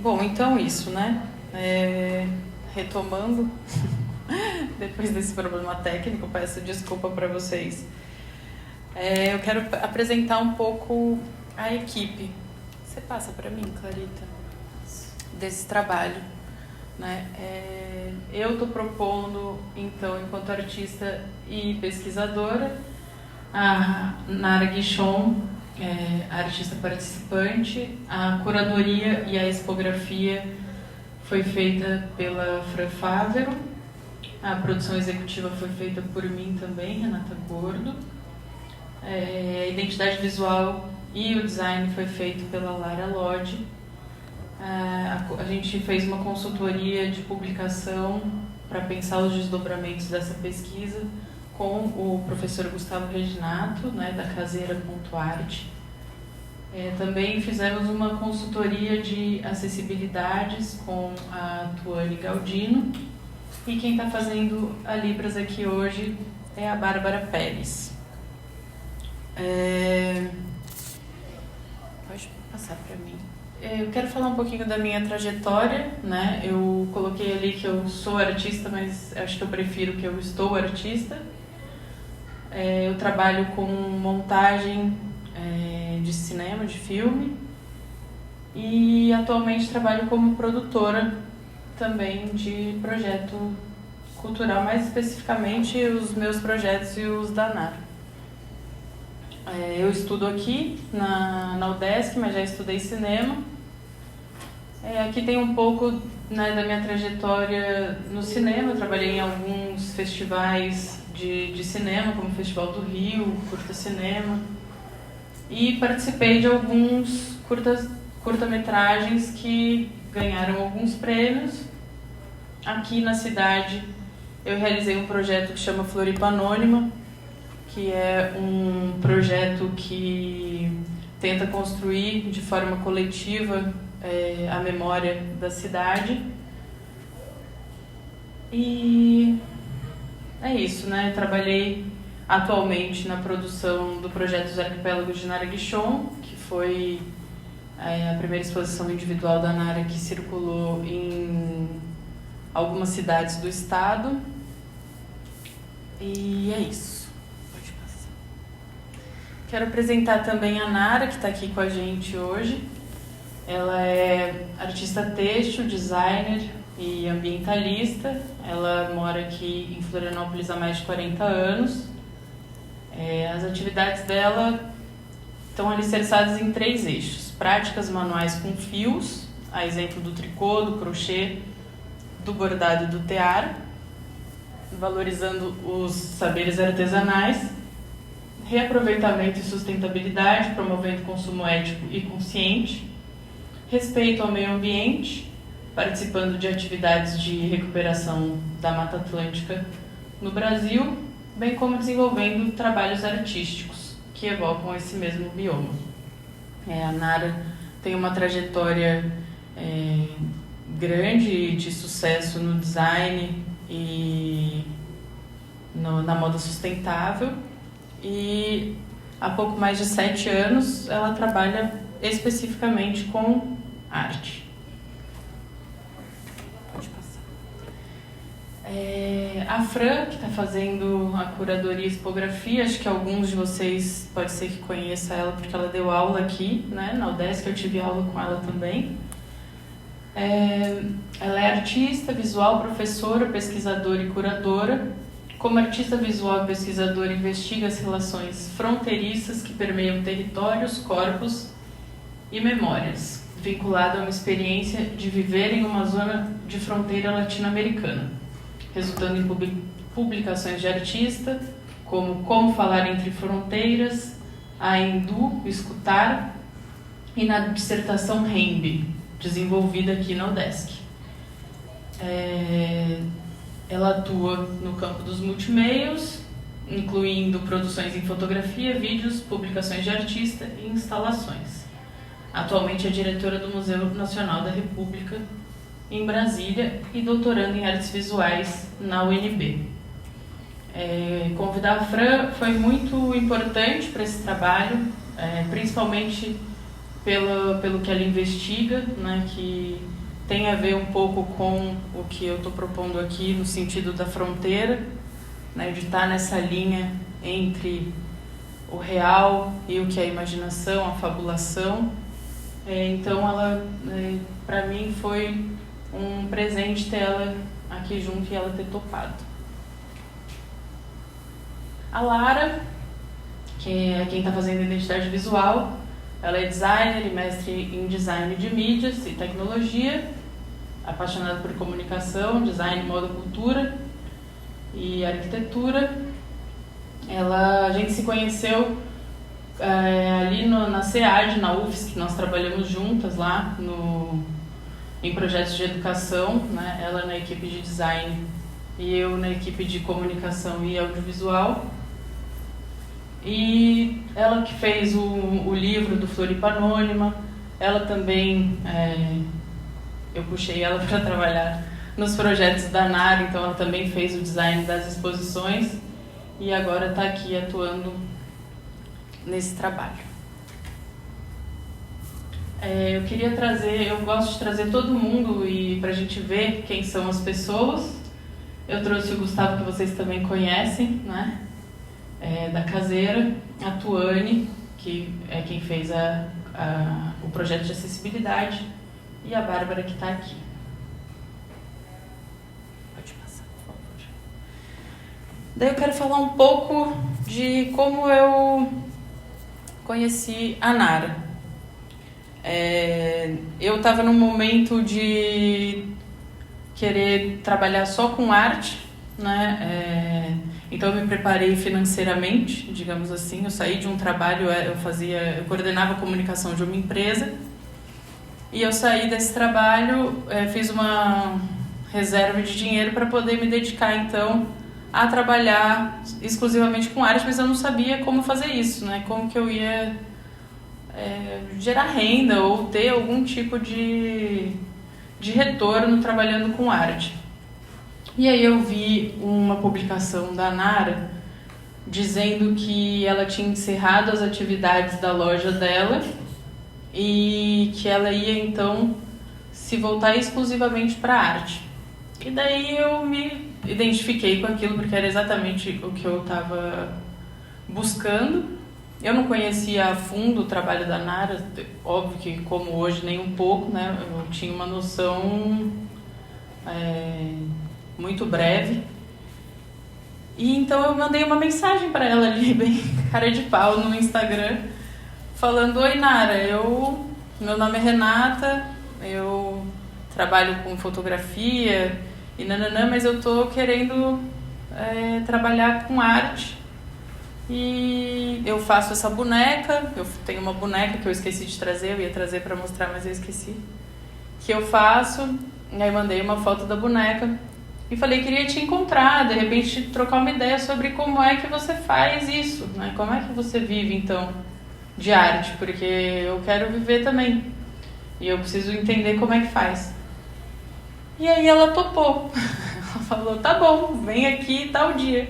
Bom, então isso, né? Retomando, depois desse problema técnico, peço desculpa para vocês. Eu quero apresentar um pouco a equipe. Você passa para mim, Clarita, desse trabalho, né? Eu estou propondo, então, enquanto artista e pesquisadora, a Nara Guichon, a artista participante. A curadoria e a expografia foi feita pela Fran Fávero. A produção executiva foi feita por mim também, Renata Gordo. A identidade visual e o design foi feito pela Lara Lodge. A gente fez uma consultoria de publicação para pensar os desdobramentos dessa pesquisa com o professor Gustavo Reginato, né, da Caseira.arte. Também fizemos uma consultoria de acessibilidades com a Tuane Galdino. E quem está fazendo a Libras aqui hoje é a Bárbara Pérez. Pode passar para mim. Eu quero falar um pouquinho da minha trajetória, né? Eu coloquei ali que eu sou artista, mas acho que eu prefiro que eu estou artista. Eu trabalho com montagem de cinema, de filme, e atualmente trabalho como produtora também de projeto cultural, mais especificamente os meus projetos e os da Nara. Eu estudo aqui na UDESC, mas já estudei cinema. Aqui tem um pouco, né, da minha trajetória no cinema. Eu trabalhei em alguns festivais de cinema, como o Festival do Rio, Curta Cinema, e participei de alguns curta-metragens que ganharam alguns prêmios. Aqui na cidade eu realizei um projeto que chama Floripa Anônima, que é um projeto que tenta construir de forma coletiva a memória da cidade. E é isso, né? Trabalhei atualmente na produção do projeto Os Arquipélagos de Nara Guichon, que foi a primeira exposição individual da Nara que circulou em algumas cidades do estado. E é isso. Pode passar. Quero apresentar também a Nara, que está aqui com a gente hoje. Ela é artista têxtil, designer e ambientalista. Ela mora aqui em Florianópolis há mais de 40 anos. As atividades dela estão alicerçadas em 3 eixos: práticas manuais com fios, a exemplo do tricô, do crochê, do bordado e do tear, valorizando os saberes artesanais, reaproveitamento e sustentabilidade, promovendo consumo ético e consciente, respeito ao meio ambiente, participando de atividades de recuperação da Mata Atlântica no Brasil, bem como desenvolvendo trabalhos artísticos que evocam esse mesmo bioma. A Nara tem uma trajetória grande de sucesso no design e na moda sustentável, e há pouco mais de 7 anos ela trabalha especificamente com arte. Pode passar. A Fran, que está fazendo a curadoria e expografia, acho que alguns de vocês pode ser que conheça ela porque ela deu aula aqui, né, na UDESC. Eu tive aula com ela também. Ela é artista visual, professora, pesquisadora e curadora. Como artista visual e pesquisadora, investiga as relações fronteiriças que permeiam territórios, corpos e memórias, vinculada a uma experiência de viver em uma zona de fronteira latino-americana, resultando em publicações de artista, como Falar Entre Fronteiras, a Hindu, Escutar, e na dissertação Rembe, desenvolvida aqui na UDESC. Ela atua no campo dos multimeios, incluindo produções em fotografia, vídeos, publicações de artista e instalações. Atualmente é diretora do Museu Nacional da República, em Brasília, e doutoranda em artes visuais na UNB. Convidar a Fran foi muito importante para esse trabalho, principalmente pelo que ela investiga, né, que tem a ver um pouco com o que eu estou propondo aqui no sentido da fronteira, né, de estar nessa linha entre o real e o que é a imaginação, a fabulação. Então ela, para mim, foi um presente ter ela aqui junto e ela ter topado. A Lara, que é quem está fazendo identidade visual, ela é designer e mestre em design de mídias e tecnologia, apaixonada por comunicação, design, moda, cultura e arquitetura. A gente se conheceu ali na SEAD, na UFSC, que nós trabalhamos juntas lá em projetos de educação, né? Ela na equipe de design e eu na equipe de comunicação e audiovisual. E ela que fez o livro do Floripa Anônima, ela também, eu puxei ela para trabalhar nos projetos da NAR, então ela também fez o design das exposições e agora está aqui atuando nesse trabalho. Eu gosto de trazer todo mundo e para a gente ver quem são as pessoas. Eu trouxe o Gustavo, que vocês também conhecem, né? Da Caseira, a Tuane, que é quem fez o projeto de acessibilidade, e a Bárbara, que está aqui. Pode passar, por favor. Daí eu quero falar um pouco de como eu conheci a Nara. Eu estava num momento de querer trabalhar só com arte, né? Então eu me preparei financeiramente, digamos assim. Eu saí de um trabalho, eu coordenava a comunicação de uma empresa, e eu saí desse trabalho, fiz uma reserva de dinheiro para poder me dedicar então a trabalhar exclusivamente com arte, mas eu não sabia como fazer isso, né? Como que eu ia gerar renda ou ter algum tipo de retorno trabalhando com arte. E aí eu vi uma publicação da Nara dizendo que ela tinha encerrado as atividades da loja dela e que ela ia então se voltar exclusivamente para a arte. E daí eu me identifiquei com aquilo porque era exatamente o que eu estava buscando. Eu não conhecia a fundo o trabalho da Nara, óbvio que como hoje nem um pouco, né? Eu tinha uma noção muito breve. E então eu mandei uma mensagem para ela ali, bem cara de pau, no Instagram, falando: oi Nara, meu nome é Renata, eu trabalho com fotografia e nananã, mas eu tô querendo trabalhar com arte e eu faço essa boneca, eu tenho uma boneca que eu esqueci de trazer, eu ia trazer para mostrar, mas eu esqueci, que eu faço. E aí mandei uma foto da boneca e falei, queria te encontrar, de repente trocar uma ideia sobre como é que você faz isso, né? Como é que você vive então de arte, porque eu quero viver também e eu preciso entender como é que faz. E aí ela topou, ela falou, tá bom, vem aqui tal dia.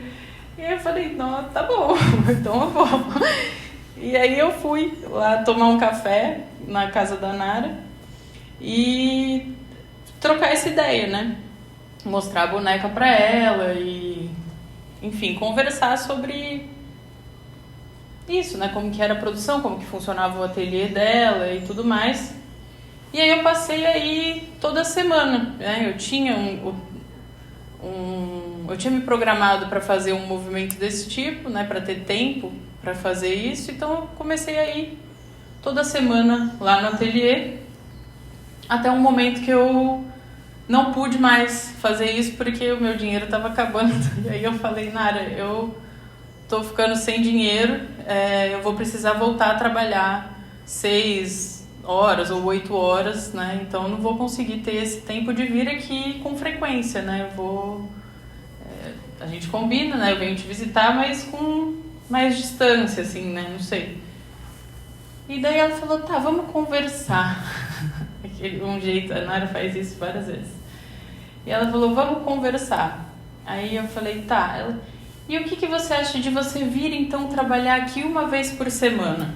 E aí eu falei, não, tá bom, então eu vou. E aí eu fui lá tomar um café na casa da Nara e trocar essa ideia, né? Mostrar a boneca pra ela e, enfim, conversar sobre isso, né? Como que era a produção, como que funcionava o ateliê dela e tudo mais. E aí eu passei aí toda semana, né? Eu tinha eu tinha me programado para fazer um movimento desse tipo, né? Para ter tempo para fazer isso, então eu comecei a ir toda semana lá no ateliê, até um momento que eu não pude mais fazer isso porque o meu dinheiro estava acabando. E aí eu falei, Nara, eu tô ficando sem dinheiro, eu vou precisar voltar a trabalhar 6 horas ou 8 horas, né? Então eu não vou conseguir ter esse tempo de vir aqui com frequência, né? A gente combina, né? Eu venho te visitar, mas com mais distância, assim, né? Não sei. E daí ela falou, tá, vamos conversar. Um jeito, a Nara faz isso várias vezes. E ela falou, vamos conversar. Aí eu falei, tá. E o que você acha de você vir então trabalhar aqui uma vez por semana?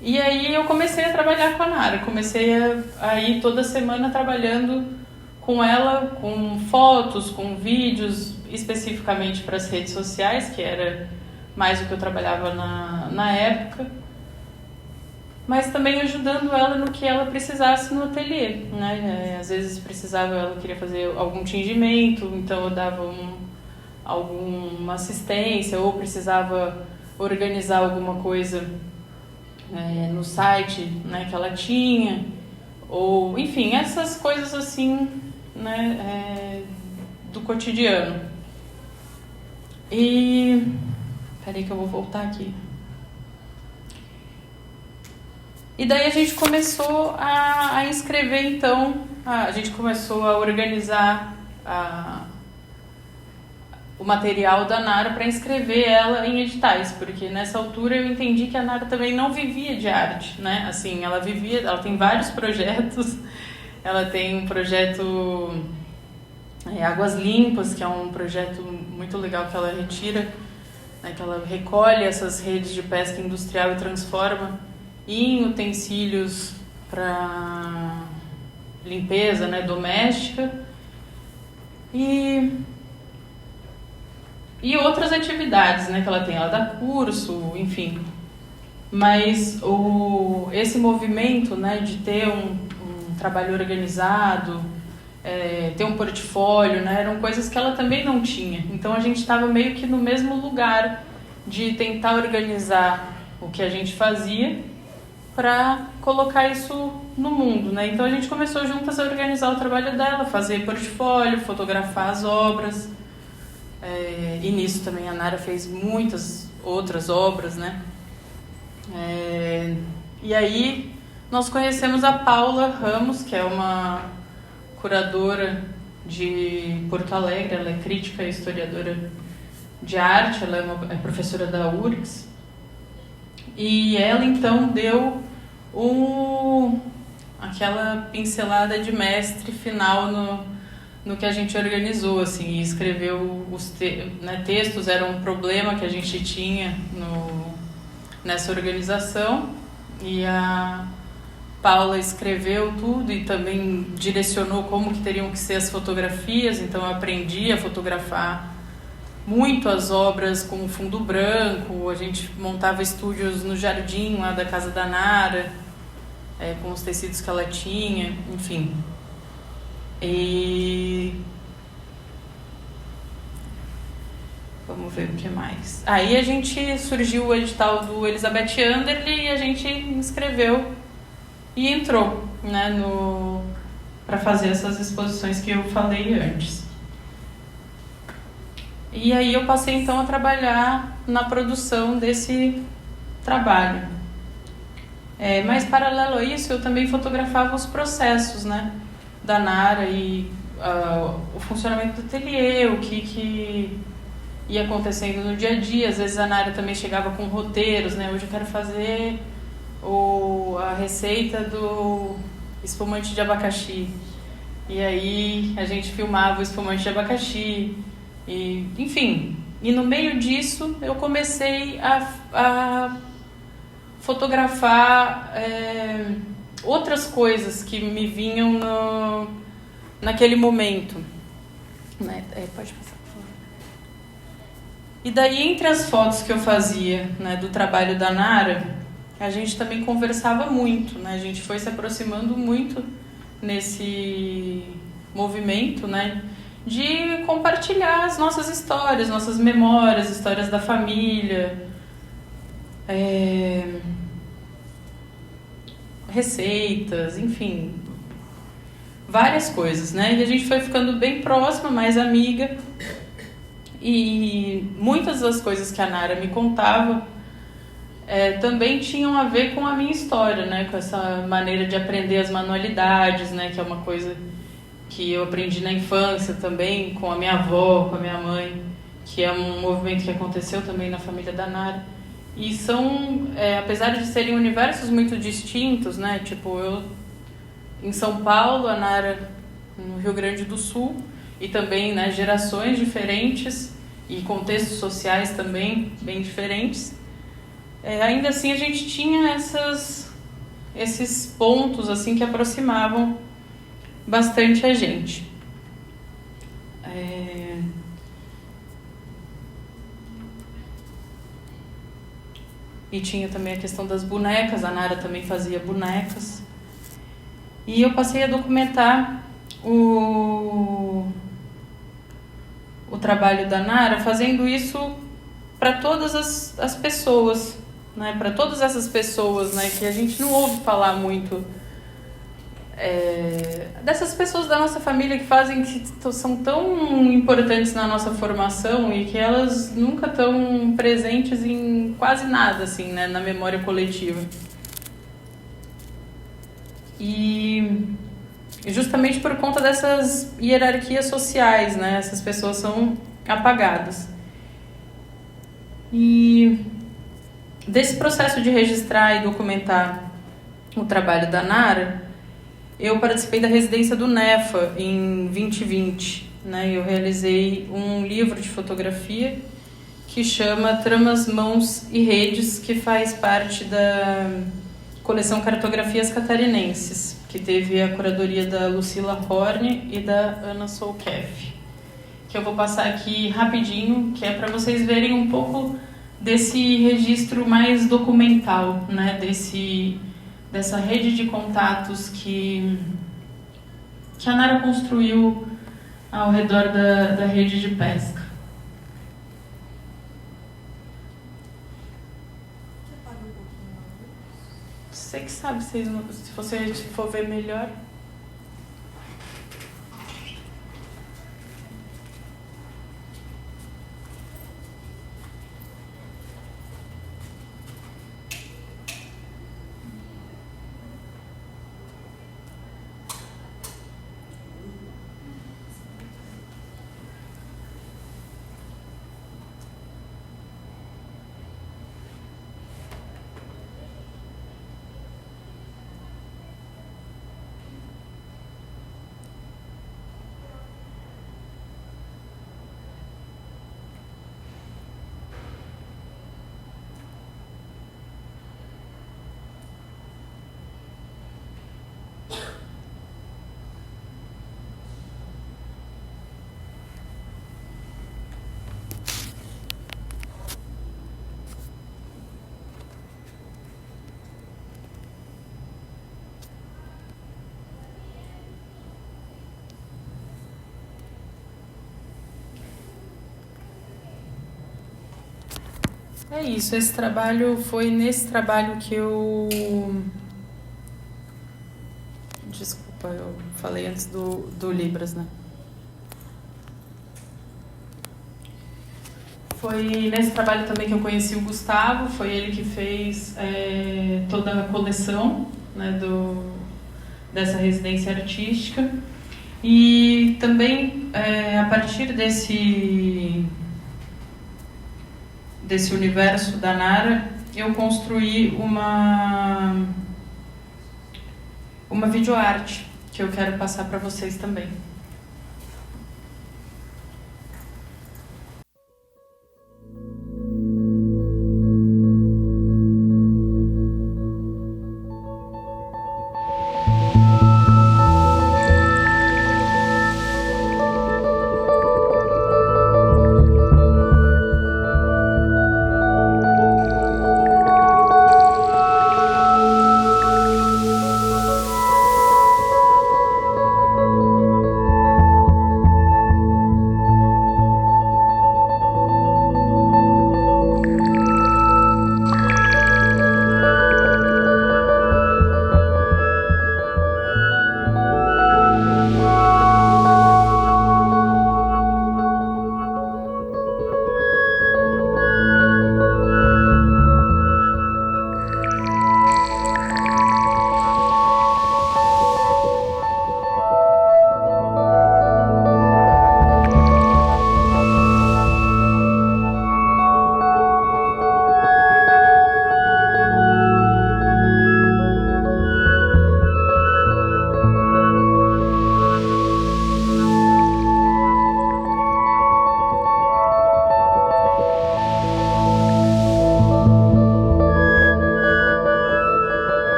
E aí eu comecei a trabalhar com a Nara, comecei a ir toda semana trabalhando com ela, com fotos, com vídeos, especificamente para as redes sociais, que era mais o que eu trabalhava na época, mas também ajudando ela no que ela precisasse no ateliê, né? Às vezes ela queria fazer algum tingimento, então eu dava alguma assistência, ou precisava organizar alguma coisa no site, né, que ela tinha, ou enfim, essas coisas assim, né, do cotidiano. E peraí que eu vou voltar aqui. E daí a gente começou a inscrever, então, a gente começou a organizar o material da Nara para inscrever ela em editais, porque nessa altura eu entendi que a Nara também não vivia de arte, né? Assim, ela tem vários projetos, ela tem um projeto Águas Limpas, que é um projeto muito legal que ela retira, né, que ela recolhe essas redes de pesca industrial e transforma em utensílios para limpeza, né, doméstica e outras atividades, né, que ela tem. Ela dá curso, enfim. Mas esse movimento, né, de ter um trabalho organizado, ter um portfólio, né, eram coisas que ela também não tinha. Então a gente estava meio que no mesmo lugar de tentar organizar o que a gente fazia para colocar isso no mundo, né? Então a gente começou juntas a organizar o trabalho dela, fazer portfólio, fotografar as obras. E nisso também a Nara fez muitas outras obras, né? E aí nós conhecemos a Paula Ramos, que é uma curadora de Porto Alegre. Ela é crítica e historiadora de arte, ela é professora da URGS. E ela então deu aquela pincelada de mestre final no que a gente organizou, assim, e escreveu textos. Era um problema que a gente tinha nessa organização, e a Paula escreveu tudo e também direcionou como que teriam que ser as fotografias. Então eu aprendi a fotografar muito as obras com fundo branco. A gente montava estúdios no jardim lá da casa da Nara, com os tecidos que ela tinha, enfim. E vamos ver o que mais. Aí surgiu o edital do Elizabeth Anderle e a gente inscreveu e entrou, né, para fazer essas exposições que eu falei antes. E aí eu passei então a trabalhar na produção desse trabalho. Mas paralelo a isso, eu também fotografava os processos, né, da Nara e o funcionamento do ateliê, o que ia acontecendo no dia a dia. Às vezes a Nara também chegava com roteiros, né? Hoje eu quero fazer a receita do espumante de abacaxi. E aí a gente filmava o espumante de abacaxi. E, enfim, e no meio disso eu comecei a fotografar outras coisas que me vinham naquele momento, né? Pode passar, por favor. E daí, entre as fotos que eu fazia, né, do trabalho da Nara, a gente também conversava muito, né? A gente foi se aproximando muito nesse movimento, né, de compartilhar as nossas histórias, nossas memórias, histórias da família, receitas, enfim, várias coisas, né? E a gente foi ficando bem próxima, mais amiga, e muitas das coisas que a Nara me contava também tinham a ver com a minha história, né? Com essa maneira de aprender as manualidades, né? Que é uma coisa que eu aprendi na infância também, com a minha avó, com a minha mãe, que é um movimento que aconteceu também na família da Nara. E são, apesar de serem universos muito distintos, né? Tipo, eu em São Paulo, a Nara no Rio Grande do Sul, e também, né, gerações diferentes e contextos sociais também bem diferentes. ainda assim a gente tinha esses pontos assim que aproximavam bastante a gente. E tinha também a questão das bonecas, a Nara também fazia bonecas. E eu passei a documentar o trabalho da Nara, fazendo isso para todas as pessoas, né? Para todas essas pessoas, né? Que a gente não ouve falar muito, dessas pessoas da nossa família que fazem, que são tão importantes na nossa formação e que elas nunca estão presentes em quase nada, assim, né? Na memória coletiva. E justamente por conta dessas hierarquias sociais, né? Essas pessoas são apagadas. E desse processo de registrar e documentar o trabalho da Nara, eu participei da residência do NEFA em 2020, né? Eu realizei um livro de fotografia que chama Tramas, Mãos e Redes, que faz parte da coleção Cartografias Catarinenses, que teve a curadoria da Lucila Horne e da Ana Solkeff, que eu vou passar aqui rapidinho, que é para vocês verem um pouco desse registro mais documental, né? Dessa rede de contatos que a Nara construiu ao redor da rede de pesca. Você que sabe, se você for ver melhor. É isso, esse trabalho foi nesse trabalho que eu... Desculpa, eu falei antes do Libras, né? Foi nesse trabalho também que eu conheci o Gustavo, foi ele que fez toda a coleção, né, dessa residência artística. E também, a partir desse universo da Nara, eu construí uma videoarte que eu quero passar para vocês também.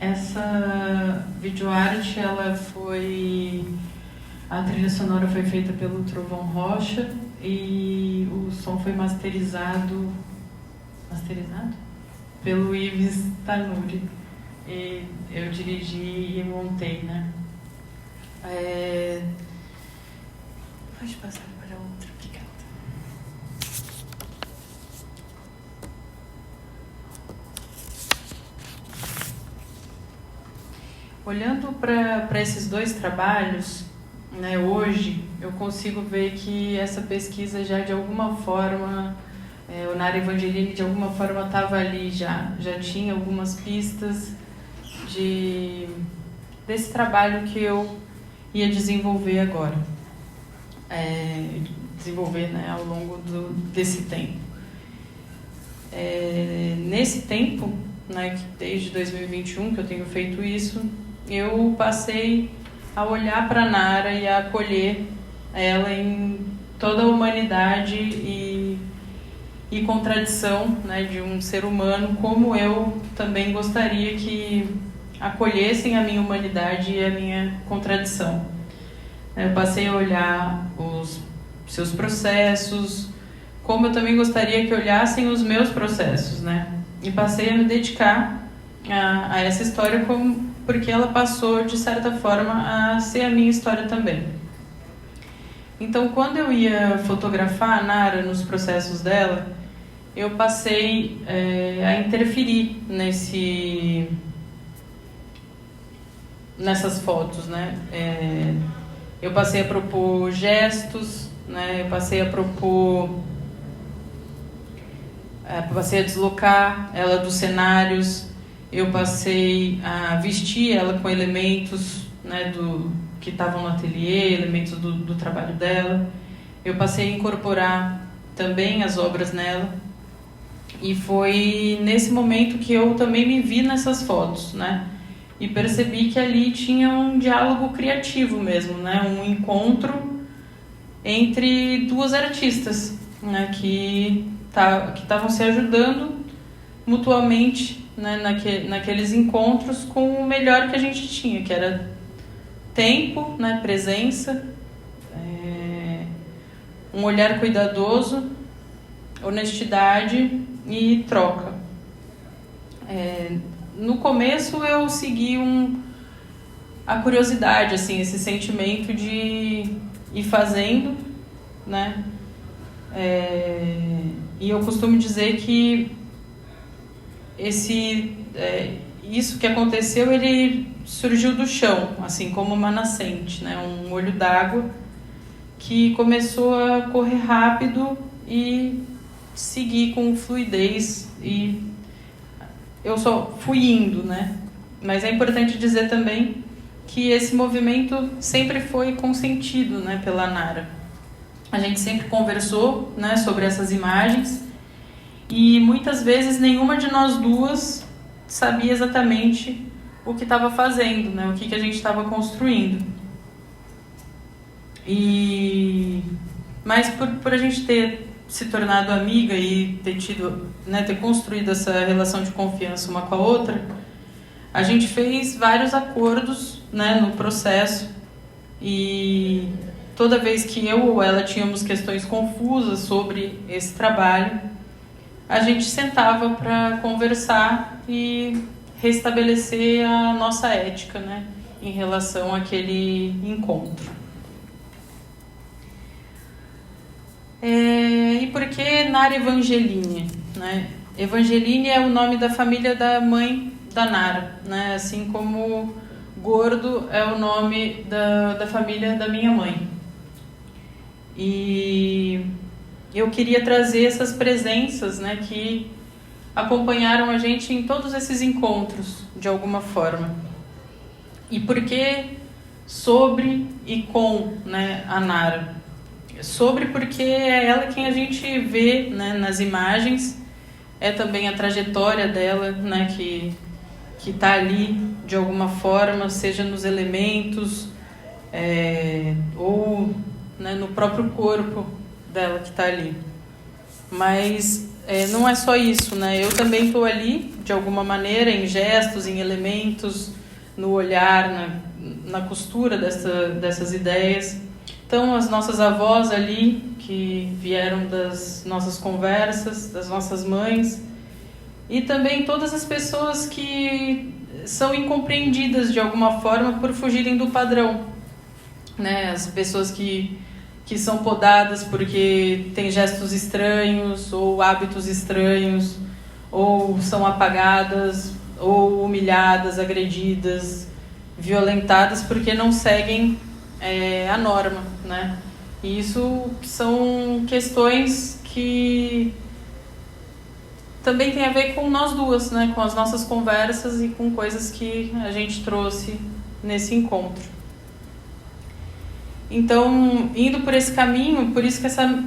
Essa videoarte, a trilha sonora foi feita pelo Trovão Rocha e o som foi masterizado pelo Ives Tanuri. E eu dirigi e montei, né? Pode passar para outra, obrigada. Olhando para esses dois trabalhos, né, hoje, eu consigo ver que essa pesquisa já de alguma forma, o Nara Evangelini de alguma forma estava ali já tinha algumas pistas desse trabalho que eu ia desenvolver agora, né, ao longo desse tempo. Nesse tempo, né, desde 2021 que eu tenho feito isso, eu passei a olhar para a Nara e a acolher ela em toda a humanidade e contradição, né, de um ser humano, como eu também gostaria que acolhessem a minha humanidade e a minha contradição. Eu passei a olhar os seus processos, como eu também gostaria que olhassem os meus processos, né? E passei a me dedicar a essa história porque ela passou, de certa forma, a ser a minha história também. Então, quando eu ia fotografar a Nara nos processos dela, eu passei a interferir nessas fotos, né? Eu passei a propor gestos, né? Eu passei a deslocar ela dos cenários, eu passei a vestir ela com elementos, né, que estavam no ateliê, elementos do trabalho dela. Eu passei a incorporar também as obras nela. E foi nesse momento que eu também me vi nessas fotos, né? E percebi que ali tinha um diálogo criativo mesmo, né? Um encontro entre duas artistas, né? Que estavam se ajudando mutuamente, né? Naqueles encontros com o melhor que a gente tinha, que era tempo, né? Presença, um olhar cuidadoso, honestidade e troca. No começo eu segui a curiosidade, assim, esse sentimento de ir fazendo, né? E eu costumo dizer que isso que aconteceu, ele surgiu do chão, assim como uma nascente, né? Um olho d'água que começou a correr rápido e seguir com fluidez, e eu só fui indo, né? Mas é importante dizer também que esse movimento sempre foi consentido, né, pela Nara. A gente sempre conversou, né, sobre essas imagens e muitas vezes nenhuma de nós duas sabia exatamente o que estava fazendo, né, o que a gente estava construindo. Mas por a gente ter se tornado amiga e ter construído essa relação de confiança uma com a outra, a gente fez vários acordos, né, no processo, e toda vez que eu ou ela tínhamos questões confusas sobre esse trabalho, a gente sentava para conversar e restabelecer a nossa ética, né, em relação àquele encontro. E por que Nara Evangelini, né? Evangelini é o nome da família da mãe da Nara, né? Assim como Gordo é o nome da família da minha mãe. E eu queria trazer essas presenças, né, que acompanharam a gente em todos esses encontros, de alguma forma. E por que sobre e com, né, a Nara? Sobre porque é ela quem a gente vê, né, nas imagens, é também a trajetória dela, né, que está ali de alguma forma, seja nos elementos ou, né, no próprio corpo dela que está ali. Mas não é só isso, né? Eu também estou ali, de alguma maneira, em gestos, em elementos, no olhar, na costura dessas ideias. Então, as nossas avós ali, que vieram das nossas conversas, das nossas mães, e também todas as pessoas que são incompreendidas de alguma forma por fugirem do padrão, né? As pessoas que são podadas porque têm gestos estranhos ou hábitos estranhos, ou são apagadas, ou humilhadas, agredidas, violentadas porque não seguem a norma, né? E isso são questões que também tem a ver com nós duas, né? Com as nossas conversas e com coisas que a gente trouxe nesse encontro. Então, indo por esse caminho, por isso que essa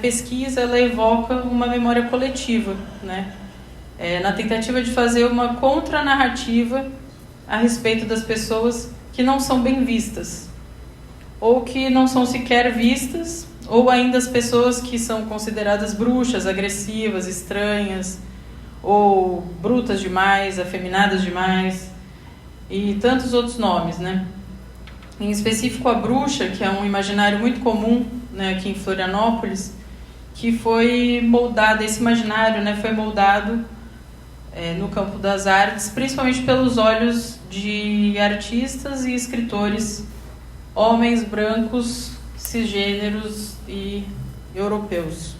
pesquisa ela evoca uma memória coletiva, né? Na tentativa de fazer uma contranarrativa a respeito das pessoas que não são bem vistas, ou que não são sequer vistas, ou ainda as pessoas que são consideradas bruxas, agressivas, estranhas, ou brutas demais, afeminadas demais, e tantos outros nomes, né? Em específico a bruxa, que é um imaginário muito comum, né, aqui em Florianópolis, que foi moldado, esse imaginário, né, foi moldado no campo das artes, principalmente pelos olhos de artistas e escritores, homens brancos, cisgêneros e europeus.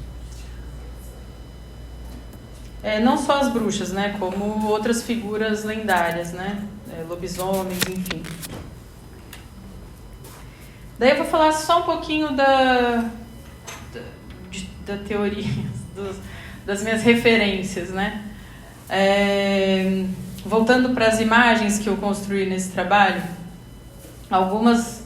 Não só as bruxas, né, como outras figuras lendárias, né, lobisomens, enfim. Daí eu vou falar só um pouquinho da teoria, das minhas referências, né? Voltando para as imagens que eu construí nesse trabalho, algumas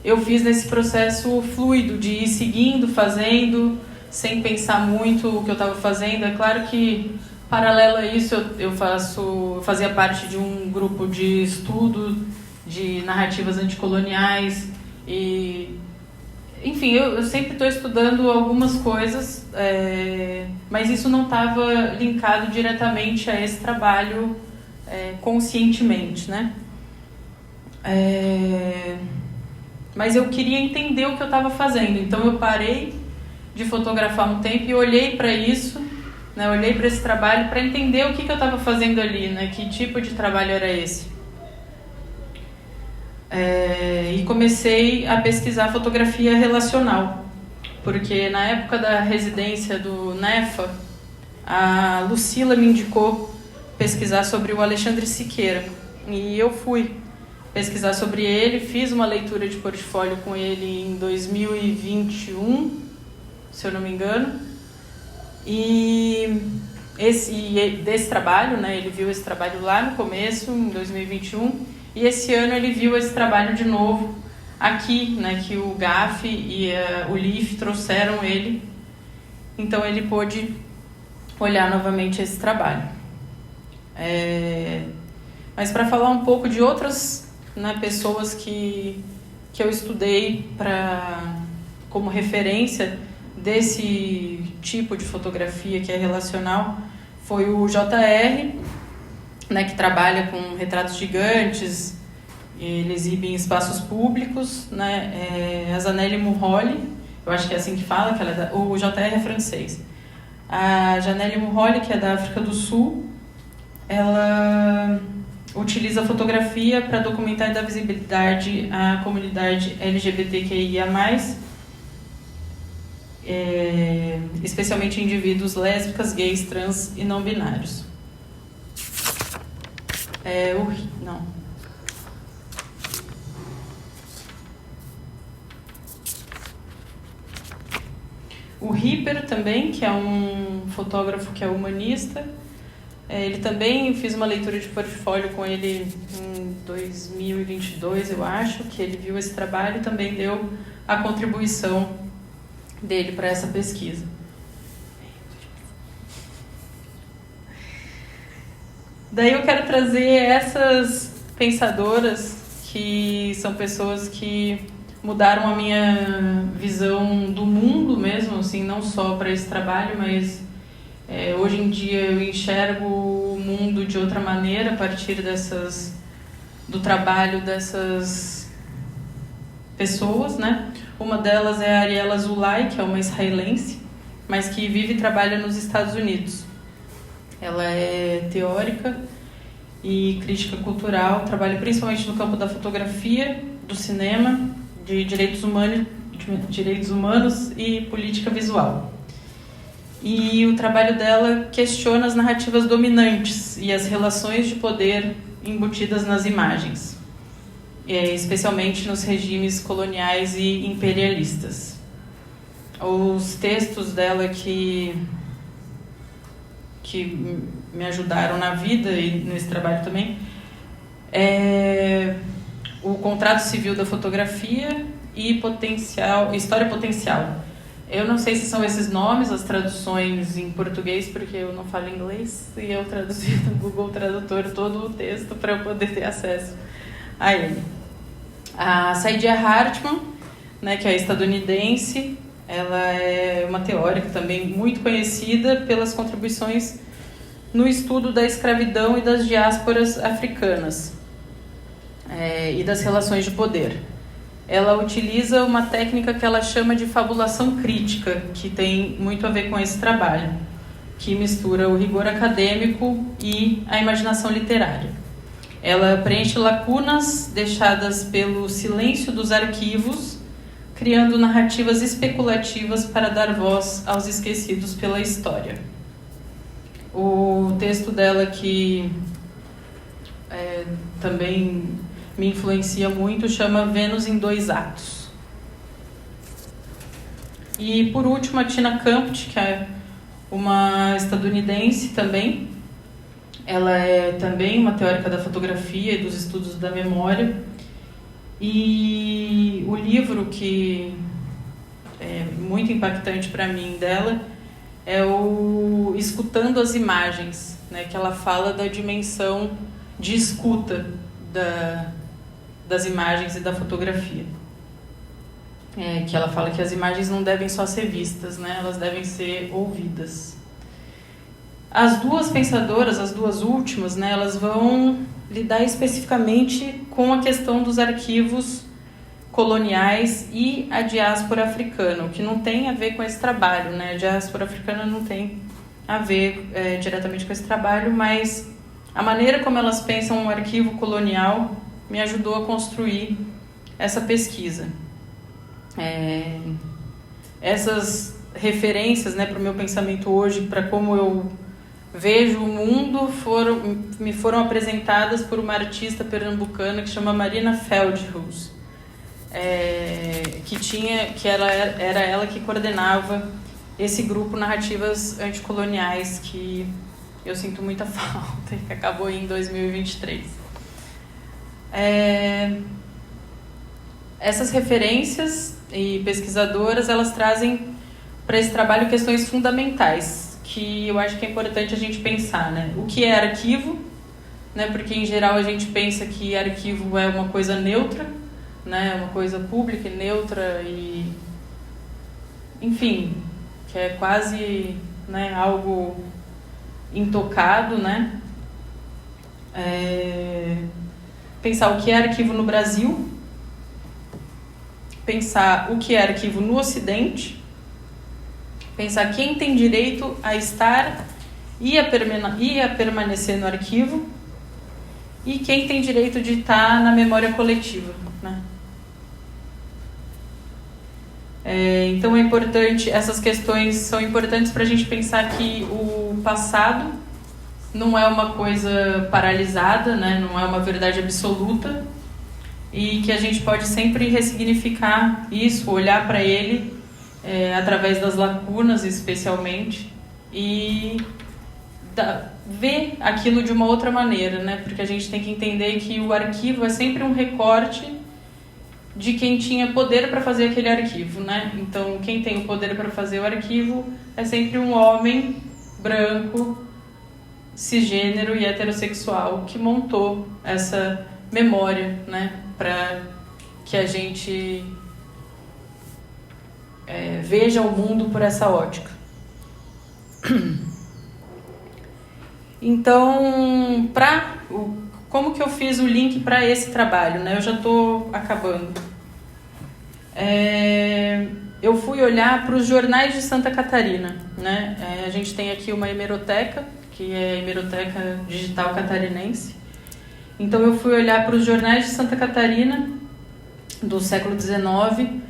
eu fiz nesse processo fluido de ir seguindo, fazendo, sem pensar muito o que eu estava fazendo. É claro que, paralelo a isso, eu fazia parte de um grupo de estudo de narrativas anticoloniais e, enfim, eu sempre estou estudando algumas coisas, mas isso não estava linkado diretamente a esse trabalho conscientemente, né? Mas eu queria entender o que eu estava fazendo, então eu parei de fotografar um tempo e olhei para isso, né? Olhei para esse trabalho para entender o que eu estava fazendo ali, né? Que tipo de trabalho era esse. E comecei a pesquisar fotografia relacional, porque na época da residência do NEFA, a Lucila me indicou pesquisar sobre o Alexandre Siqueira, e eu fui pesquisar sobre ele, fiz uma leitura de portfólio com ele em 2021, se eu não me engano, e desse trabalho, né, ele viu esse trabalho lá no começo, em 2021, e esse ano ele viu esse trabalho de novo aqui, né, que o GAF e o LIF trouxeram ele, então ele pôde olhar novamente esse trabalho. Mas para falar um pouco de outras, né, pessoas que eu estudei como referência desse tipo de fotografia que é relacional, foi o JR, né, que trabalha com retratos gigantes, ele exibe em espaços públicos, né, a Janelle Muroli, eu acho que é assim que fala, que ela o JR é francês. A Janelle Muroli, que é da África do Sul, ela utiliza a fotografia para documentar e dar visibilidade à comunidade LGBTQIA+, especialmente indivíduos lésbicas, gays, trans e não binários. O Ripper também, que é um fotógrafo que é humanista, ele também, fiz uma leitura de portfólio com ele em 2022, eu acho, que ele viu esse trabalho e também deu a contribuição dele para essa pesquisa. Daí eu quero trazer essas pensadoras, que são pessoas que mudaram a minha visão do mundo mesmo, assim, não só para esse trabalho, mas Hoje em dia eu enxergo o mundo de outra maneira a partir do trabalho dessas pessoas, né? Uma delas é a Ariela Zulay, que é uma israelense, mas que vive e trabalha nos Estados Unidos. Ela é teórica e crítica cultural, trabalha principalmente no campo da fotografia, do cinema, de direitos humanos e política visual. E o trabalho dela questiona as narrativas dominantes e as relações de poder embutidas nas imagens, especialmente nos regimes coloniais e imperialistas. Os textos dela que me ajudaram na vida e nesse trabalho também o Contrato Civil da Fotografia e História Potencial. Eu não sei se são esses nomes, as traduções em português, porque eu não falo inglês, e eu traduzi no Google Tradutor todo o texto para eu poder ter acesso a ele. A Saidiya Hartman, né, que é estadunidense, ela é uma teórica também muito conhecida pelas contribuições no estudo da escravidão e das diásporas africanas e das relações de poder. Ela utiliza uma técnica que ela chama de fabulação crítica, que tem muito a ver com esse trabalho, que mistura o rigor acadêmico e a imaginação literária. Ela preenche lacunas deixadas pelo silêncio dos arquivos, criando narrativas especulativas para dar voz aos esquecidos pela história. O texto dela que também me influencia muito chama Vênus em Dois Atos. E por último a Tina Kampt, que é uma estadunidense também. Ela é também uma teórica da fotografia e dos estudos da memória. E o livro que é muito impactante para mim dela é o Escutando as Imagens, né, que ela fala da dimensão de escuta das imagens e da fotografia. Que ela fala que as imagens não devem só ser vistas, né, elas devem ser ouvidas. As duas pensadoras, as duas últimas, né, elas vão lidar especificamente com a questão dos arquivos coloniais e a diáspora africana, o que não tem a ver com esse trabalho, né? A diáspora africana não tem a ver diretamente com esse trabalho, mas a maneira como elas pensam um arquivo colonial me ajudou a construir essa pesquisa. Essas referências, né, para o meu pensamento hoje, para como eu vejo o mundo, me foram apresentadas por uma artista pernambucana que chama Marina Feldhus, que era ela que coordenava esse grupo Narrativas Anticoloniais, que eu sinto muita falta e que acabou em 2023. Essas referências e pesquisadoras, elas trazem para esse trabalho questões fundamentais, que eu acho que é importante a gente pensar, né? O que é arquivo, né? Porque em geral a gente pensa que arquivo é uma coisa neutra, né? Uma coisa pública e neutra e, enfim, que é quase, né, algo intocado, né? Pensar o que é arquivo no Brasil, pensar o que é arquivo no Ocidente, pensar quem tem direito a estar e a permanecer no arquivo e quem tem direito de estar na memória coletiva, né? Então é importante, essas questões são importantes para a gente pensar que o passado não é uma coisa paralisada, né? Não é uma verdade absoluta, e que a gente pode sempre ressignificar isso, olhar para ele através das lacunas especialmente, e ver aquilo de uma outra maneira, né? Porque a gente tem que entender que o arquivo é sempre um recorte de quem tinha poder para fazer aquele arquivo, né? Então, quem tem o poder para fazer o arquivo é sempre um homem branco, cisgênero e heterossexual que montou essa memória, né? Para que a gente veja o mundo por essa ótica. Então, como que eu fiz o link para esse trabalho, né? Eu já estou acabando. Eu fui olhar para os jornais de Santa Catarina, né? A gente tem aqui uma hemeroteca, que é a Hemeroteca Digital Catarinense. Então eu fui olhar para os jornais de Santa Catarina do século XIX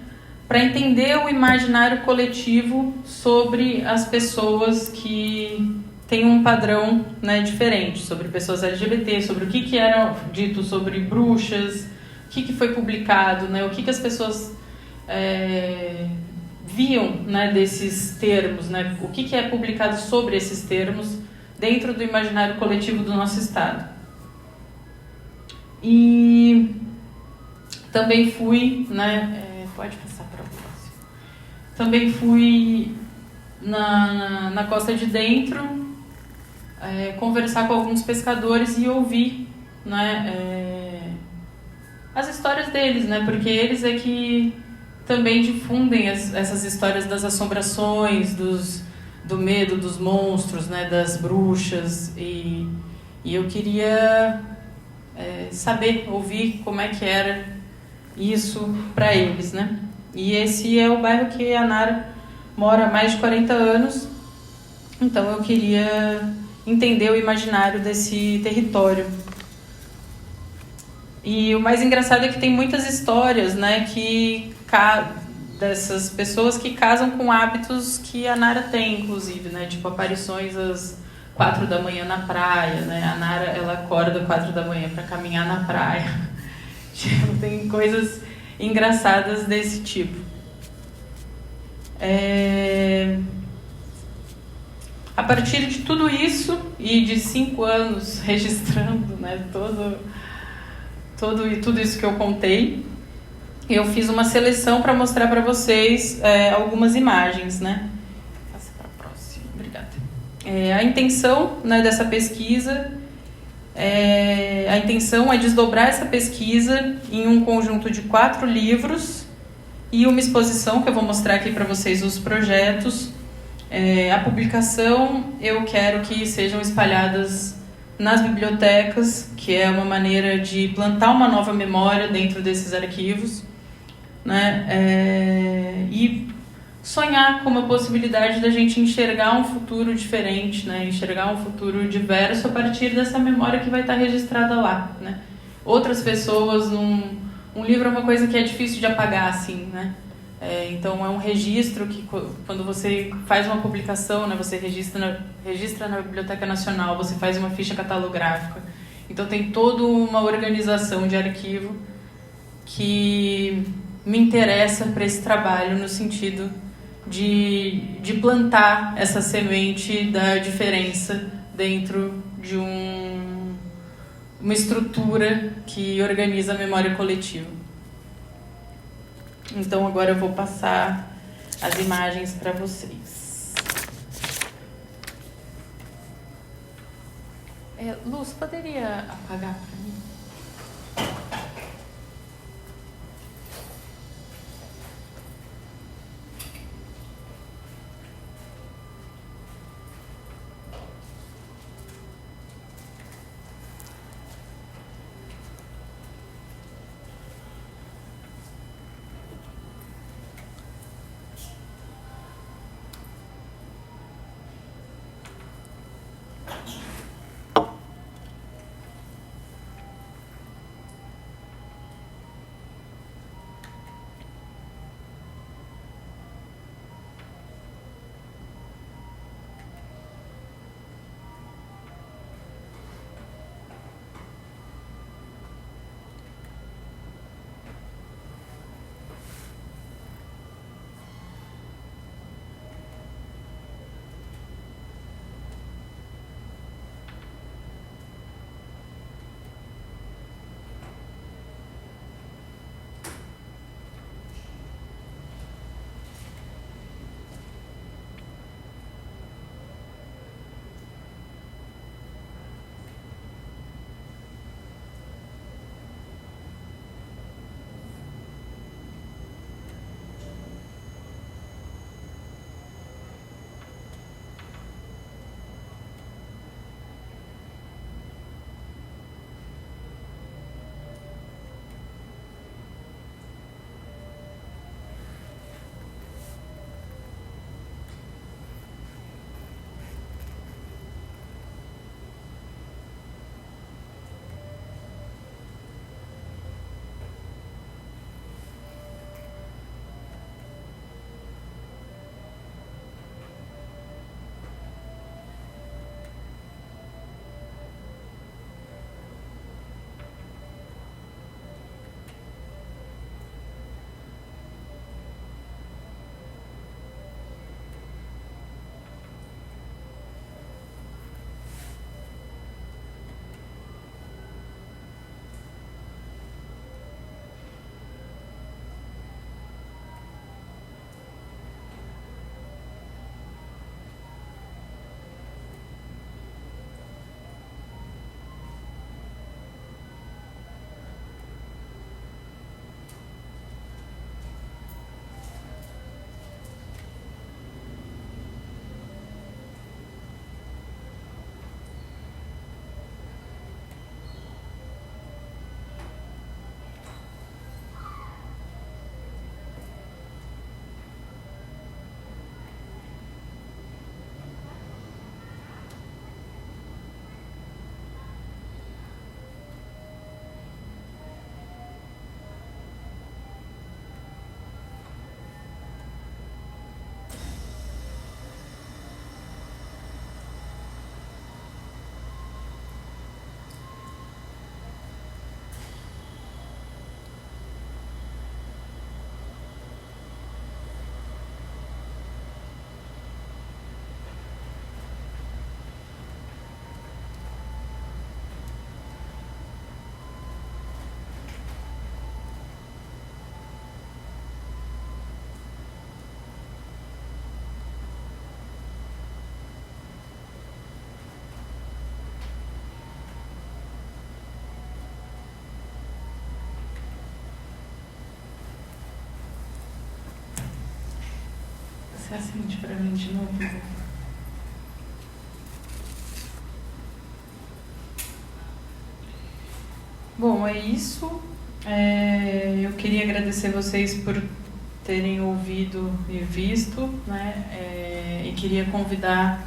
para entender o imaginário coletivo sobre as pessoas que têm um padrão, né, diferente, sobre pessoas LGBT, sobre o que era dito sobre bruxas, o que foi publicado, né, o que as pessoas viam, né, desses termos, né, o que é publicado sobre esses termos dentro do imaginário coletivo do nosso estado. E também fui, né, pode passar para o próximo. Também fui na Costa de Dentro conversar com alguns pescadores e ouvir, né, as histórias deles, né, porque eles é que também difundem essas histórias das assombrações, do medo dos monstros, né, das bruxas, e eu queria saber, ouvir como é que era isso para eles, né? E esse é o bairro que a Nara mora há mais de 40 anos, então eu queria entender o imaginário desse território. E o mais engraçado é que tem muitas histórias, né, dessas pessoas que casam com hábitos que a Nara tem, inclusive, né, tipo aparições às 4 da manhã na praia, né, a Nara, ela acorda 4 da manhã para caminhar na praia. Tipo, tem coisas engraçadas desse tipo. A partir de tudo isso e de 5 anos registrando, né, tudo isso que eu contei, eu fiz uma seleção para mostrar para vocês algumas imagens, né? Passa para a próxima, obrigada. A intenção, né, dessa pesquisa, a intenção é desdobrar essa pesquisa em um conjunto de 4 livros e uma exposição que eu vou mostrar aqui para vocês os projetos. A publicação eu quero que sejam espalhadas nas bibliotecas, que é uma maneira de plantar uma nova memória dentro desses arquivos, né? E sonhar com uma possibilidade da gente enxergar um futuro diferente, né? Enxergar um futuro diverso a partir dessa memória que vai estar registrada lá, né? Outras pessoas, um livro é uma coisa que é difícil de apagar, assim, né? Então é um registro que quando você faz uma publicação, né, você registra na Biblioteca Nacional, você faz uma ficha catalográfica. Então tem toda uma organização de arquivo que me interessa para esse trabalho no sentido de plantar essa semente da diferença dentro de uma estrutura que organiza a memória coletiva. Então agora eu vou passar as imagens para vocês. Luz, poderia apagar para mim? Você acende pra mim de novo? Bom, é isso. Eu queria agradecer vocês por terem ouvido e visto, né? E queria convidar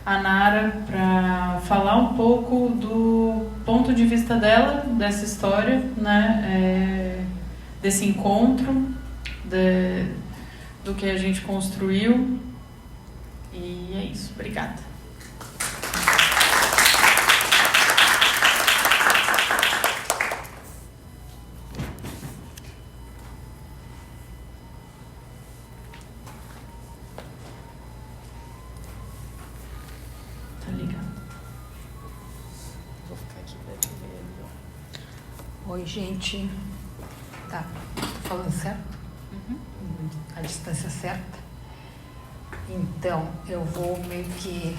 a Nara para falar um pouco do ponto de vista dela, dessa história, né? Desse encontro, do que a gente construiu. E é isso. Obrigada. Oi, gente. Tá falando certo? Uhum. A distância certa. Então, eu vou meio que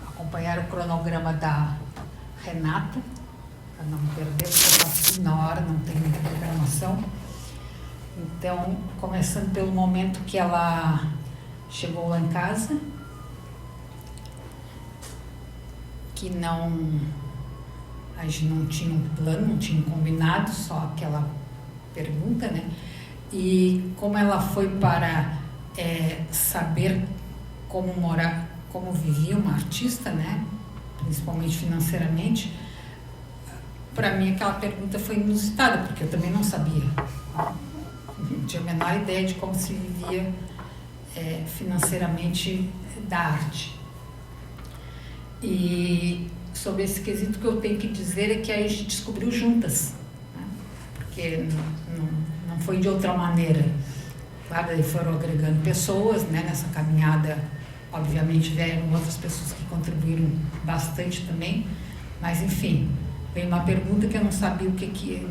acompanhar o cronograma da Renata, para não perder, porque eu faço na hora, não tem muita programação. Então, começando pelo momento que ela chegou lá em casa, que a gente não tinha um plano, não tinha um combinado, só aquela pergunta, né? E como ela foi para saber como morar, como vivia uma artista, né? Principalmente financeiramente, para mim aquela pergunta foi inusitada, porque eu também não sabia. Não tinha a menor ideia de como se vivia financeiramente da arte. E sobre esse quesito, que eu tenho que dizer é que a gente descobriu juntas, né? Porque não foi de outra maneira. Claro, aí foram agregando pessoas, né, nessa caminhada. Obviamente vieram outras pessoas que contribuíram bastante também, mas enfim, veio uma pergunta que eu não sabia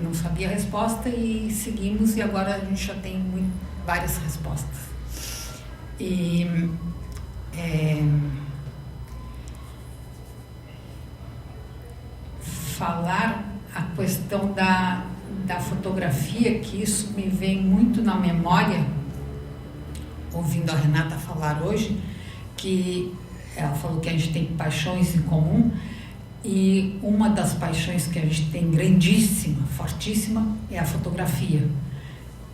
não sabia a resposta, e seguimos, e agora a gente já tem várias respostas. E falar a questão da fotografia, que isso me vem muito na memória, ouvindo a Renata falar hoje, que ela falou que a gente tem paixões em comum, e uma das paixões que a gente tem grandíssima, fortíssima, é a fotografia.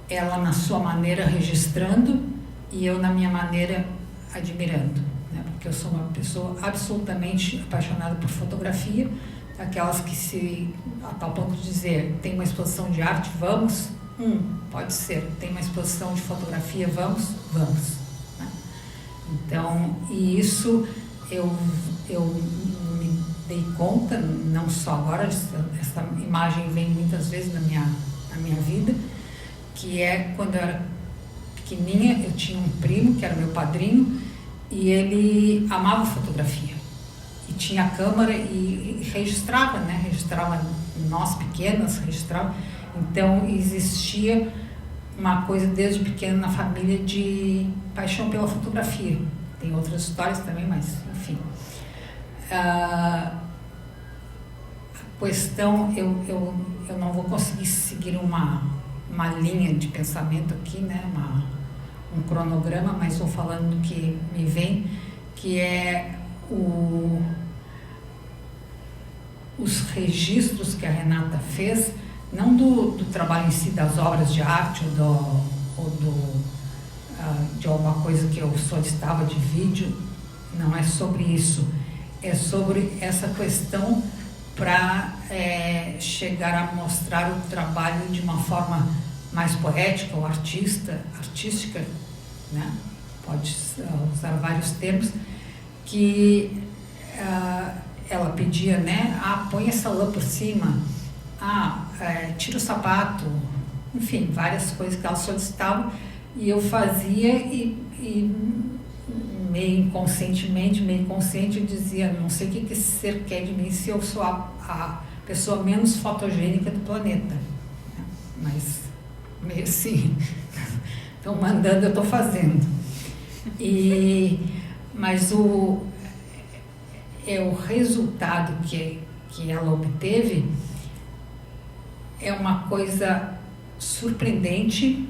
Ela na sua maneira registrando, e eu na minha maneira admirando, né? Porque eu sou uma pessoa absolutamente apaixonada por fotografia, aquelas que a tal ponto de dizer, tem uma exposição de arte, vamos? Pode ser. Tem uma exposição de fotografia, vamos? Vamos. Né? Então, e isso eu me dei conta, não só agora, essa imagem vem muitas vezes na minha vida, que é quando eu era pequenininha, eu tinha um primo que era meu padrinho, e ele amava fotografia. E tinha a câmera e registrava, né? Registrava nós pequenas, registrava. Então, existia uma coisa desde pequeno na família de paixão pela fotografia. Tem outras histórias também, mas, enfim. A questão, eu não vou conseguir seguir uma linha de pensamento aqui, né? Um cronograma, mas vou falando do que me vem, que é os registros que a Renata fez, não do trabalho em si, das obras de arte de alguma coisa que eu solicitava de vídeo, não é sobre isso, é sobre essa questão para chegar a mostrar o trabalho de uma forma mais poética ou artística, né? Pode usar vários termos, que ela pedia, né? Põe essa lã por cima, tira o sapato, enfim, várias coisas que ela solicitava, e eu fazia e meio inconscientemente, meio consciente, eu dizia, não sei o que esse ser quer de mim se eu sou a pessoa menos fotogênica do planeta, né? Mas meio assim, estão mandando, eu estou fazendo. Mas o resultado que ela obteve é uma coisa surpreendente,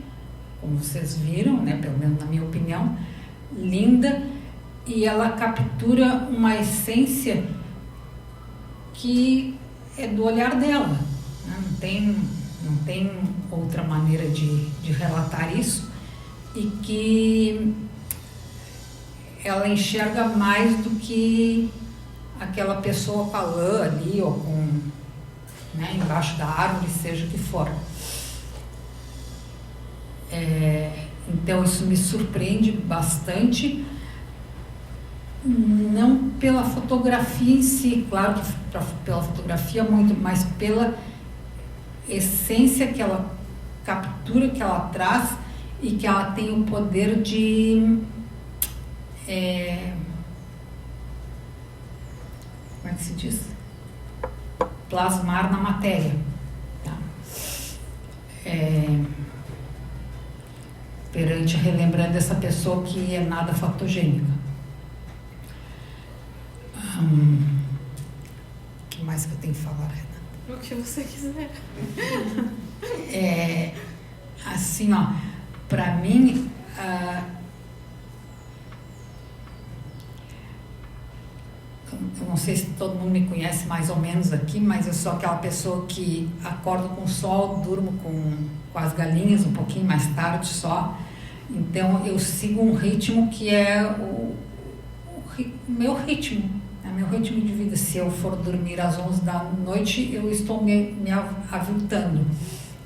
como vocês viram, né, pelo menos na minha opinião, linda e ela captura uma essência que é do olhar dela, né? Não tem outra maneira de relatar isso, e que ela enxerga mais do que aquela pessoa com a lã ali, ou com, né, embaixo da árvore, seja o que for. Então isso me surpreende bastante, não pela fotografia em si, claro que pela fotografia muito, mas pela essência que ela captura, que ela traz, e que ela tem o poder de como é que se diz? Plasmar na matéria, tá? Relembrando essa pessoa que é nada fotogênica. O que mais que eu tenho que falar, Renata? O que você quiser. Assim, ó, pra mim, eu não sei se todo mundo me conhece mais ou menos aqui, mas eu sou aquela pessoa que acordo com o sol, durmo com as galinhas um pouquinho mais tarde só. Então eu sigo um ritmo que é o meu ritmo, é meu ritmo de vida. Se eu for dormir às 11 da noite, eu estou me aviltando.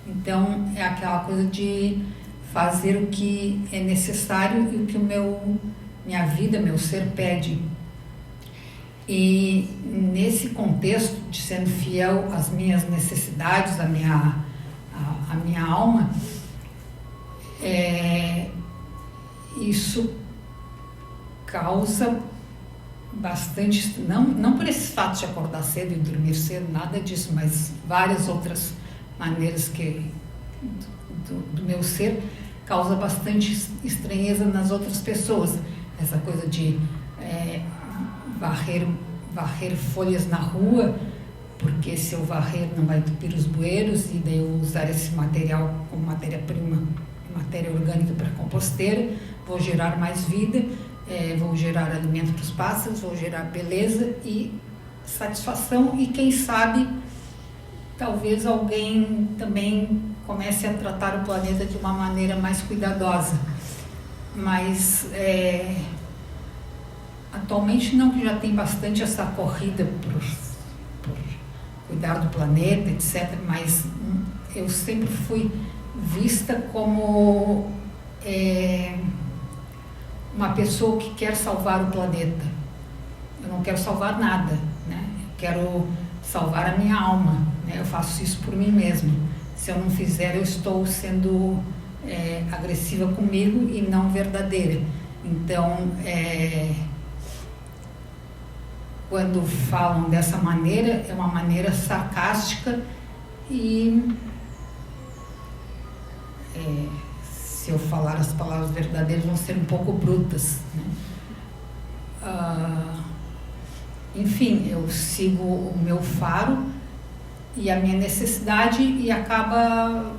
Então é aquela coisa de fazer o que é necessário e o que minha vida, meu ser pede. E nesse contexto de sendo fiel às minhas necessidades, à minha alma, isso causa bastante, não por esse fato de acordar cedo e dormir cedo, nada disso, mas várias outras maneiras do meu ser, causa bastante estranheza nas outras pessoas. Essa coisa de varrer folhas na rua, porque se eu varrer não vai entupir os bueiros, e daí eu usar esse material como matéria-prima, matéria orgânica para composteira, vou gerar mais vida, vou gerar alimento para os pássaros, vou gerar beleza e satisfação, e quem sabe talvez alguém também comece a tratar o planeta de uma maneira mais cuidadosa. Mas atualmente não, que já tem bastante essa corrida por cuidar do planeta, etc. Mas eu sempre fui vista como uma pessoa que quer salvar o planeta. Eu não quero salvar nada, né? Eu quero salvar a minha alma, né? Eu faço isso por mim mesma. Se eu não fizer, eu estou sendo agressiva comigo e não verdadeira. Então, quando falam dessa maneira, é uma maneira sarcástica e se eu falar as palavras verdadeiras vão ser um pouco brutas, né? Enfim, eu sigo o meu faro e a minha necessidade, e acaba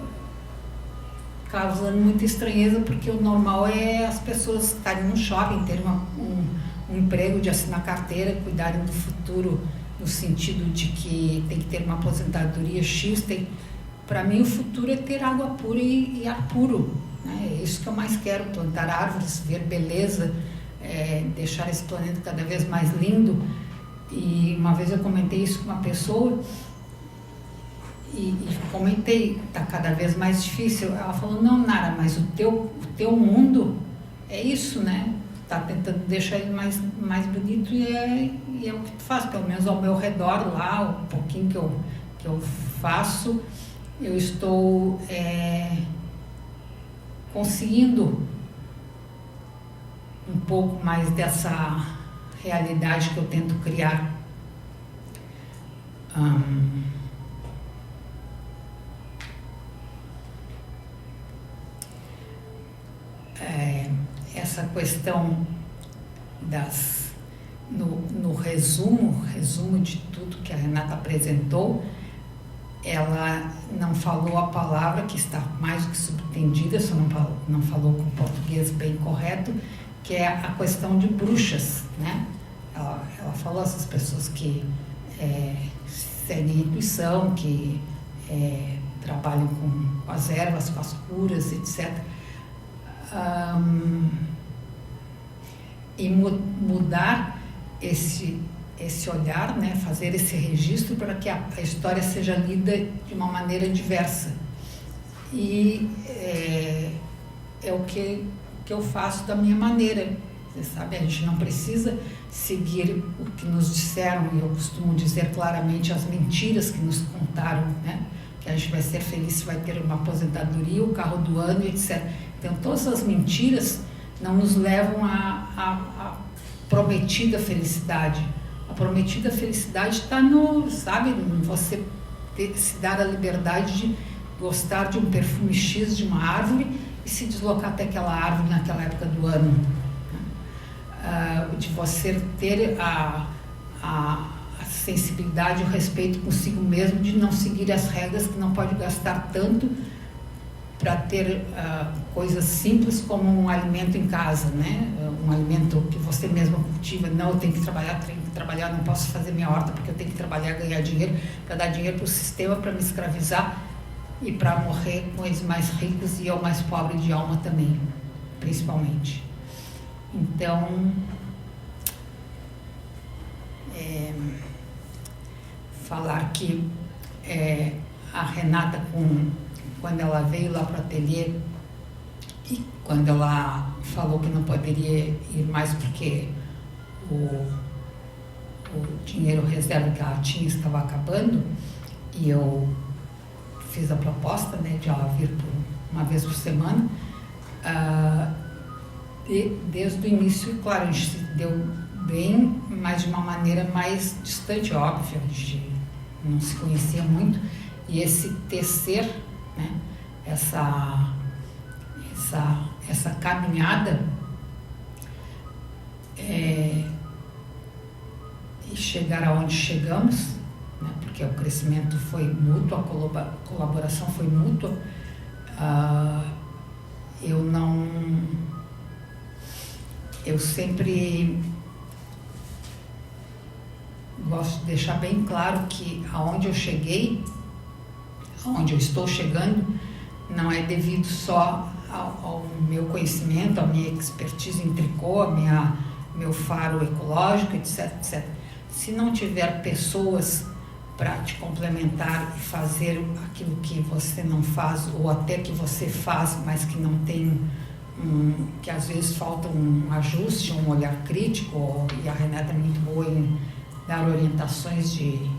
causando muita estranheza, porque o normal é as pessoas estarem no shopping, terem um emprego, de assinar carteira, cuidarem do futuro, no sentido de que tem que ter uma aposentadoria X. Para mim, o futuro é ter água pura e ar puro, né? É isso que eu mais quero: plantar árvores, ver beleza, deixar esse planeta cada vez mais lindo. E uma vez eu comentei isso com uma pessoa e comentei, está cada vez mais difícil. Ela falou: não, Nara, mas o teu mundo é isso, né? Está tentando deixar ele mais bonito, e é o que tu faz, pelo menos ao meu redor lá, o pouquinho que eu faço, eu estou conseguindo um pouco mais dessa realidade que eu tento criar. Essa questão no resumo de tudo que a Renata apresentou, ela não falou a palavra que está mais do que subentendida, só não falou com o português bem correto, que é a questão de bruxas, né? Ela falou essas pessoas que seguem a intuição, que trabalham com as ervas, com as curas, etc. E mudar esse olhar, né? Fazer esse registro para que a história seja lida de uma maneira diversa. E é o que eu faço da minha maneira. Você sabe, a gente não precisa seguir o que nos disseram, e eu costumo dizer claramente as mentiras que nos contaram, né? Que a gente vai ser feliz se vai ter uma aposentadoria, o carro do ano, etc. Então, todas as mentiras não nos levam à prometida felicidade. A prometida felicidade está sabe, em você se dar a liberdade de gostar de um perfume X de uma árvore e se deslocar até aquela árvore naquela época do ano. De você ter a sensibilidade, o respeito consigo mesmo, de não seguir as regras, que não pode gastar tanto para ter coisas simples como um alimento em casa, né? Um alimento que você mesmo cultiva. Não, eu tenho que trabalhar, não posso fazer minha horta porque eu tenho que trabalhar, ganhar dinheiro, para dar dinheiro para o sistema, para me escravizar e para morrer com eles mais ricos e eu mais pobre de alma também, principalmente. Então, falar que a Renata, quando ela veio lá para o ateliê, e quando ela falou que não poderia ir mais porque o dinheiro reserva que ela tinha estava acabando, e eu fiz a proposta, né, de ela vir uma vez por semana, desde o início, claro, a gente se deu bem, mas de uma maneira mais distante, óbvio, a gente não se conhecia muito, e esse tecer, né, essa caminhada e chegar aonde chegamos, né, porque o crescimento foi mútuo, a colaboração foi mútua. Eu sempre gosto de deixar bem claro que aonde eu cheguei, aonde eu estou chegando, não é devido só ao meu conhecimento, à minha expertise em tricô, meu faro ecológico, etc, etc. Se não tiver pessoas para te complementar e fazer aquilo que você não faz, ou até que você faz, mas que não tem, que às vezes falta um ajuste, um olhar crítico, e a Renata é muito boa em dar orientações de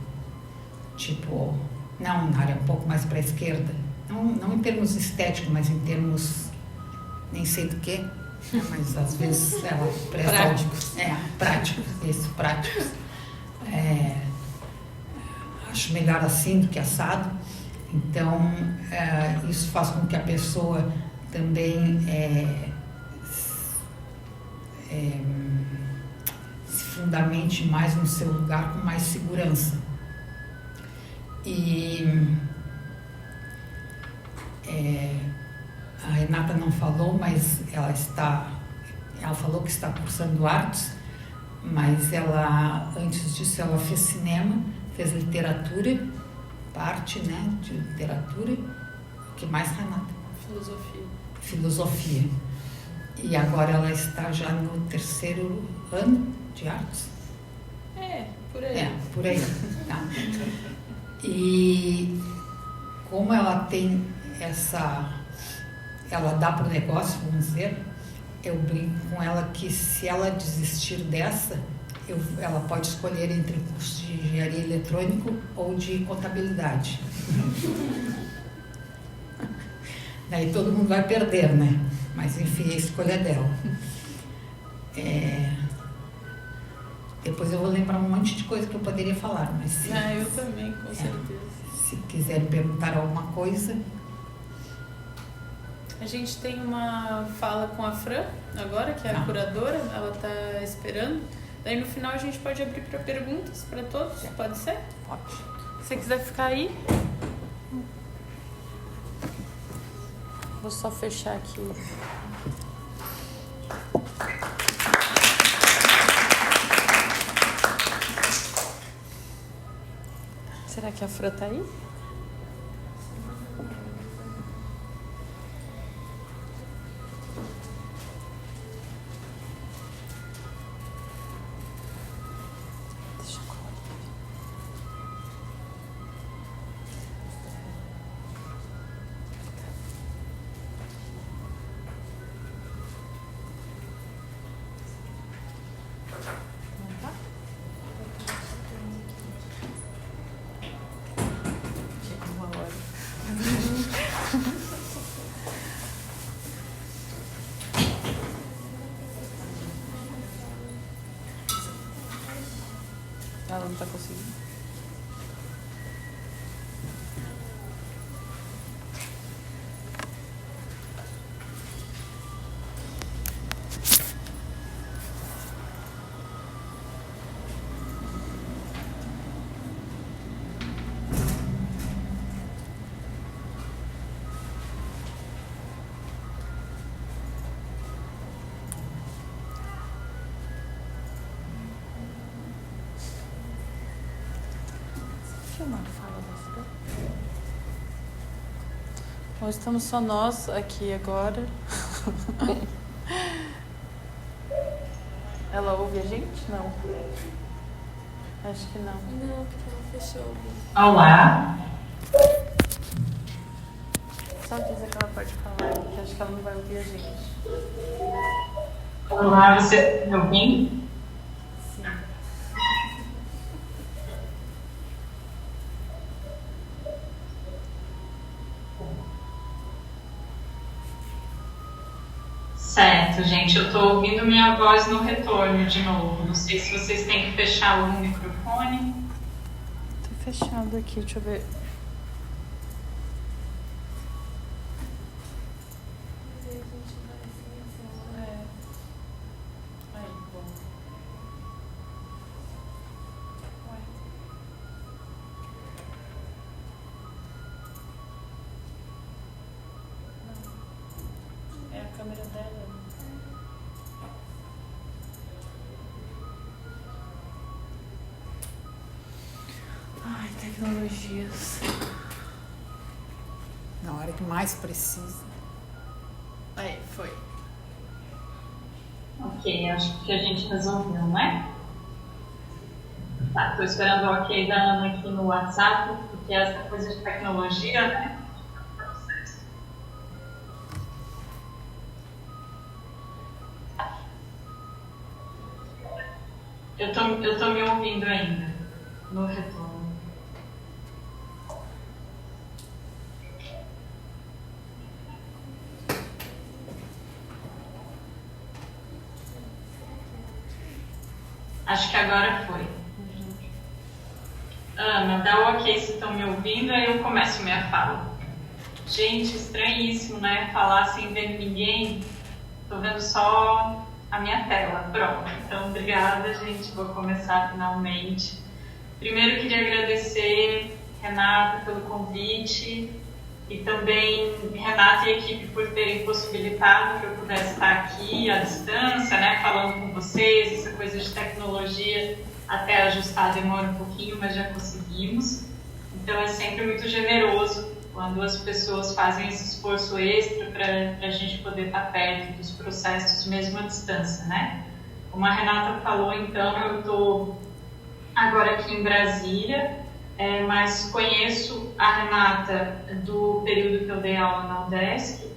tipo, não, na área um pouco mais para a esquerda, não em termos estéticos, mas em termos nem sei do que, mas às vezes ela presta práticos. Práticos. Acho melhor assim do que assado. Então, isso faz com que a pessoa também se fundamente mais no seu lugar, com mais segurança. E a Renata não falou, mas ela falou que está cursando artes, mas ela, antes disso, ela fez cinema, fez literatura, parte, né, de literatura. O que mais, Renata? Filosofia. E agora ela está já no 3º ano de artes. Por aí. Por aí. Tá. E como ela tem ela dá para o negócio, vamos dizer, eu brinco com ela que se ela desistir dessa, ela pode escolher entre curso de engenharia eletrônica ou de contabilidade. Daí todo mundo vai perder, né? Mas enfim, a escolha dela. Depois eu vou lembrar um monte de coisa que eu poderia falar, mas eu também, com certeza. Se quiserem perguntar alguma coisa. A gente tem uma fala com a Fran agora, que é a curadora, ela está esperando. Daí no final a gente pode abrir para perguntas para todos, pode ser? Pode. Se você quiser ficar aí. Vou só fechar aqui. Será que a Fran tá aí? Deixa eu colocar. Não tá? Chega uma hora. Ela não tá conseguindo. Uma fala da Fran. Hoje estamos só nós aqui agora. Ela ouve a gente? Não. Acho que não. Não, porque ela fechou. Olá. Só dizer que ela pode falar, porque acho que ela não vai ouvir a gente. Olá, você me ouvindo? Sim. Certo, gente, eu tô ouvindo minha voz no retorno de novo. Não sei se vocês têm que fechar o microfone. Tá fechado aqui, deixa eu ver. Aí, bom. Ué. Não. É a câmera dela. Ai, tecnologias. Na hora que mais precisa. Aí, foi. Ok, acho que a gente resolveu, né? Tá, tô esperando o ok da Ana aqui no WhatsApp, porque essa coisa de tecnologia, né? Eu tô me ouvindo ainda, no retorno. Acho que agora foi. Ana, dá o ok se estão me ouvindo, aí eu começo minha fala. Gente, estranhíssimo, né? Falar sem ver ninguém. Tô vendo só a minha tela. Pronto. Então, obrigada, gente. Vou começar finalmente. Primeiro, queria agradecer, Renata, pelo convite. E também Renata e a equipe por terem possibilitado que eu pudesse estar aqui à distância, né, falando com vocês. Essa coisa de tecnologia até ajustar demora um pouquinho, mas já conseguimos. Então é sempre muito generoso quando as pessoas fazem esse esforço extra para a gente poder estar perto dos processos mesmo à distância, né? Como a Renata falou, então, eu estou agora aqui em Brasília, mas conheço a Renata do período que eu dei aula na UDESC,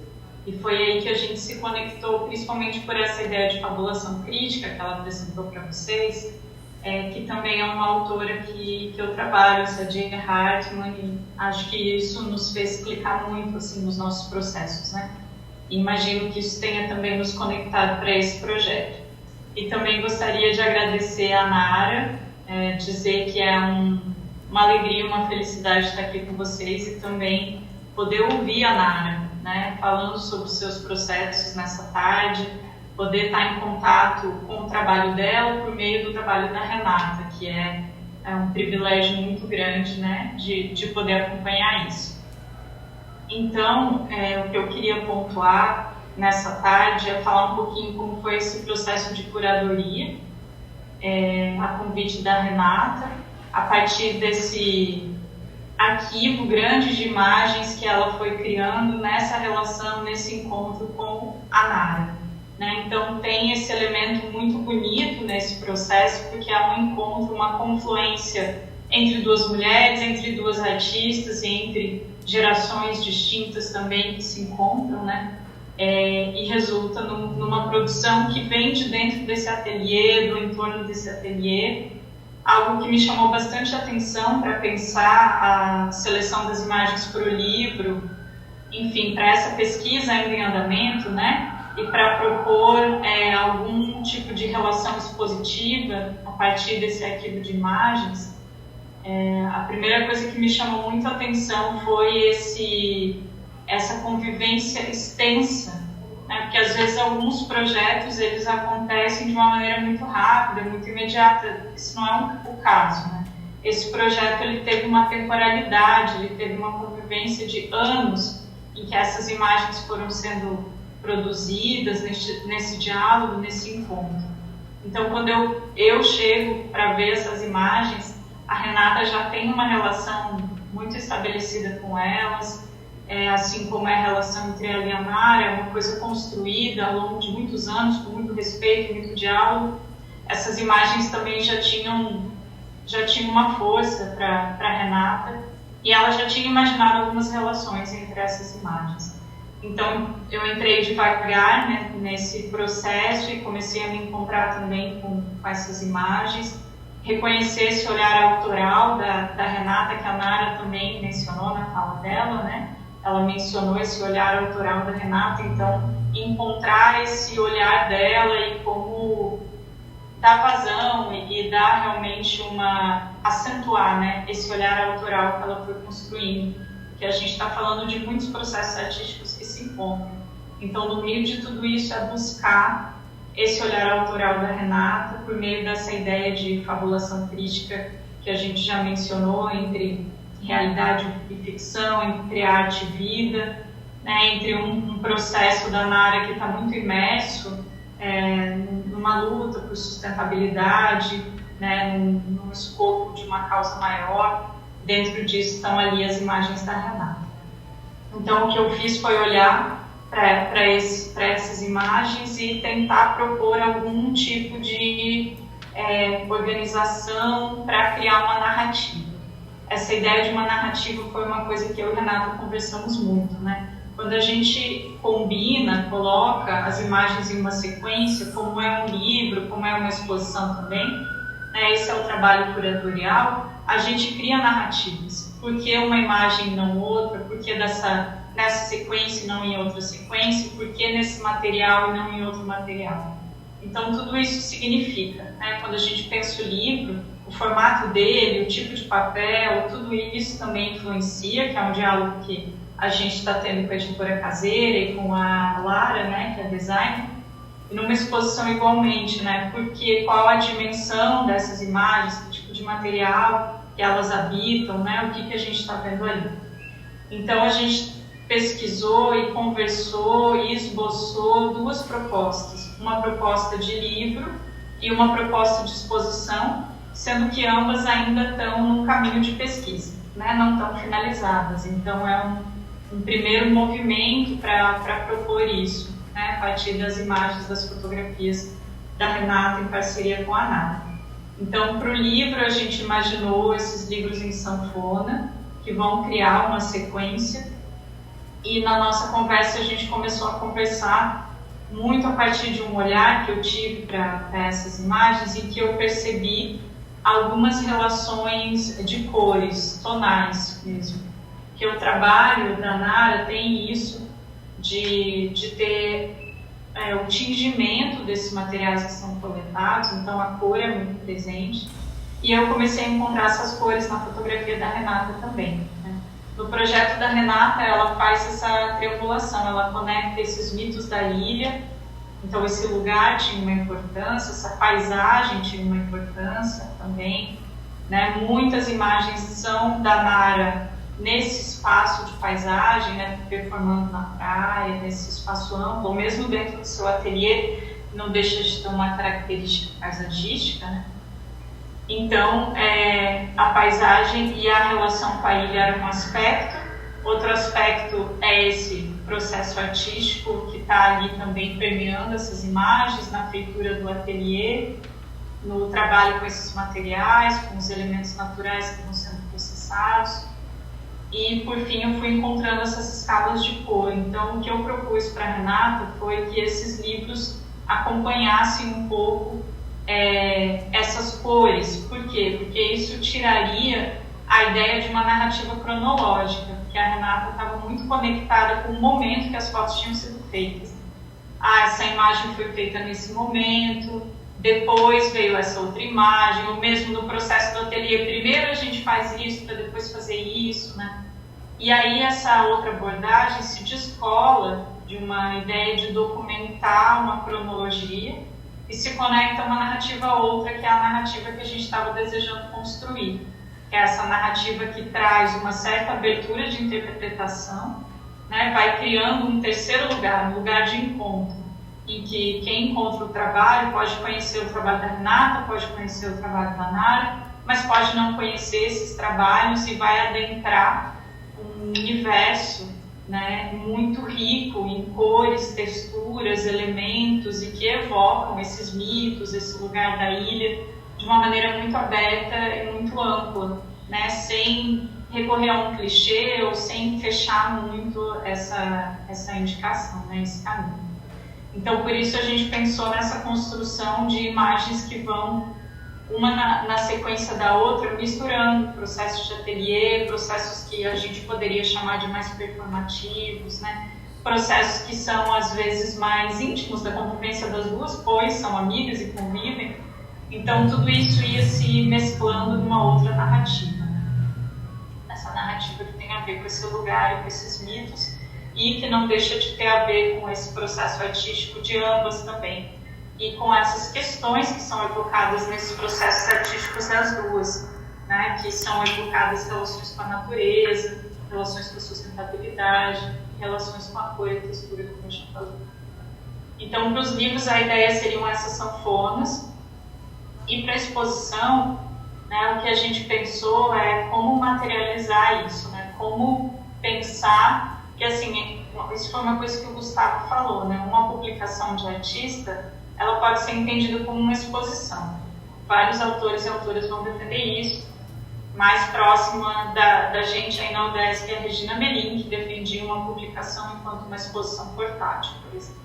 e foi aí que a gente se conectou, principalmente por essa ideia de fabulação crítica que ela apresentou para vocês, que também é uma autora que eu trabalho, essa Jane Hartman, e acho que isso nos fez clicar muito assim, nos nossos processos, né? E imagino que isso tenha também nos conectado para esse projeto. E também gostaria de agradecer a Nara, dizer que é uma alegria, uma felicidade estar aqui com vocês e também poder ouvir a Nara, né, falando sobre os seus processos nessa tarde, poder estar em contato com o trabalho dela por meio do trabalho da Renata, que é um privilégio muito grande, né, de poder acompanhar isso. Então, o que eu queria pontuar nessa tarde é falar um pouquinho como foi esse processo de curadoria, a convite da Renata, a partir arquivo grande de imagens que ela foi criando nessa relação, nesse encontro com a Nara, né? Então tem esse elemento muito bonito nesse processo, porque é um encontro, uma confluência entre duas mulheres, entre duas artistas, entre gerações distintas também que se encontram, né? E resulta numa produção que vem de dentro desse ateliê, do entorno desse ateliê. Algo que me chamou bastante atenção para pensar a seleção das imagens para o livro, enfim, para essa pesquisa ainda em andamento, né? E para propor algum tipo de relação expositiva a partir desse arquivo de imagens. A primeira coisa que me chamou muito a atenção foi essa convivência extensa, né? Porque às vezes alguns projetos eles acontecem de uma maneira muito rápida, muito imediata. Isso não é o caso, né? Esse projeto ele teve uma temporalidade, ele teve uma convivência de anos em que essas imagens foram sendo produzidas nesse diálogo, nesse encontro. Então, quando eu chego para ver essas imagens, a Renata já tem uma relação muito estabelecida com elas, assim como é a relação entre ela e a Nara, é uma coisa construída ao longo de muitos anos, com muito respeito, muito diálogo. Essas imagens também já tinham uma força para a Renata, e ela já tinha imaginado algumas relações entre essas imagens. Então, eu entrei devagar, né, nesse processo e comecei a me encontrar também com essas imagens, reconhecer esse olhar autoral da Renata, que a Nara também mencionou na fala dela, né? Ela mencionou esse olhar autoral da Renata, então encontrar esse olhar dela e como dar vazão e dar realmente acentuar, né, esse olhar autoral que ela foi construindo, que a gente está falando de muitos processos artísticos que se encontram. Então, no meio de tudo isso é buscar esse olhar autoral da Renata por meio dessa ideia de fabulação crítica que a gente já mencionou, entre realidade e ficção, entre arte e vida, né, entre um processo da Nara que está muito imerso numa luta por sustentabilidade, né, num escopo de uma causa maior. Dentro disso estão ali as imagens da Renata. Então, o que eu fiz foi olhar para essas imagens e tentar propor algum tipo de organização para criar uma narrativa. Essa ideia de uma narrativa foi uma coisa que eu e Renata conversamos muito, né? Quando a gente combina, coloca as imagens em uma sequência, como é um livro, como é uma exposição também, né? Esse é o trabalho curatorial, a gente cria narrativas. Por que uma imagem e não outra? Por que nessa sequência e não em outra sequência? Por que nesse material e não em outro material? Então, tudo isso significa, né? Quando a gente pensa o livro, o formato dele, o tipo de papel, tudo isso também influencia, que é um diálogo que a gente está tendo com a editora caseira e com a Lara, né, que é designer, e numa exposição igualmente, né, porque qual a dimensão dessas imagens, que tipo de material que elas habitam, né, o que a gente está vendo ali. Então a gente pesquisou e conversou e esboçou duas propostas, uma proposta de livro e uma proposta de exposição, sendo que ambas ainda estão num caminho de pesquisa, né, não estão finalizadas. Então é um primeiro movimento para propor isso, né, a partir das imagens, das fotografias da Renata em parceria com a Nara. Então, para o livro, a gente imaginou esses livros em sanfona, que vão criar uma sequência, e na nossa conversa a gente começou a conversar muito a partir de um olhar que eu tive para essas imagens, e que eu percebi algumas relações de cores, tonais mesmo. Que o trabalho da Nara tem isso de ter o tingimento desses materiais que são coletados, então a cor é muito presente. E eu comecei a encontrar essas cores na fotografia da Renata também, né? No projeto da Renata, ela faz essa triangulação, ela conecta esses mitos da ilha, então esse lugar tinha uma importância, essa paisagem tinha uma importância também, né? Muitas imagens são da Nara nesse espaço de paisagem, né, performando na praia, nesse espaço amplo, ou mesmo dentro do seu ateliê, não deixa de ter uma característica paisagística, né? Então, a paisagem e a relação com a ilha era um aspecto. Outro aspecto é esse processo artístico que está ali também permeando essas imagens, na feitura do ateliê, no trabalho com esses materiais, com os elementos naturais que vão sendo processados. E, por fim, eu fui encontrando essas escalas de cor. Então, o que eu propus para a Renata foi que esses livros acompanhassem um pouco essas cores. Por quê? Porque isso tiraria a ideia de uma narrativa cronológica, porque a Renata estava muito conectada com o momento que as fotos tinham sido feitas. Essa imagem foi feita nesse momento, depois veio essa outra imagem, ou mesmo no processo do ateliê, primeiro a gente faz isso para depois fazer isso, né? E aí essa outra abordagem se descola de uma ideia de documentar uma cronologia e se conecta a uma narrativa a outra, que é a narrativa que a gente estava desejando construir, que é essa narrativa que traz uma certa abertura de interpretação, né? Vai criando um terceiro lugar, um lugar de encontro, em que quem encontra o trabalho pode conhecer o trabalho da Renata, pode conhecer o trabalho da Nara, mas pode não conhecer esses trabalhos e vai adentrar um universo, né, muito rico em cores, texturas, elementos e que evocam esses mitos, esse lugar da ilha de uma maneira muito aberta e muito ampla, né, sem recorrer a um clichê ou sem fechar muito essa indicação, né, esse caminho. Então, por isso a gente pensou nessa construção de imagens que vão uma na sequência da outra, misturando processos de ateliê, processos que a gente poderia chamar de mais performativos, né? Processos que são, às vezes, mais íntimos da convivência das duas, pois são amigas e convivem. Então, tudo isso ia se mesclando numa outra narrativa. Essa narrativa que tem a ver com esse lugar e com esses mitos, e que não deixa de ter a ver com esse processo artístico de ambas também, e com essas questões que são evocadas nesses processos artísticos das duas, né, que são evocadas relações com a natureza, relações com a sustentabilidade, relações com a cor e a textura, como a gente falou. Então, para os livros, a ideia seriam essas sanfonas, e para a exposição, né, o que a gente pensou é como materializar isso, né, como pensar que, assim, isso foi uma coisa que o Gustavo falou, né, uma publicação de artista, ela pode ser entendida como uma exposição. Vários autores e autoras vão defender isso. Mais próxima da gente aí na UDESC é a Regina Melim, que defendia uma publicação enquanto uma exposição portátil, por exemplo.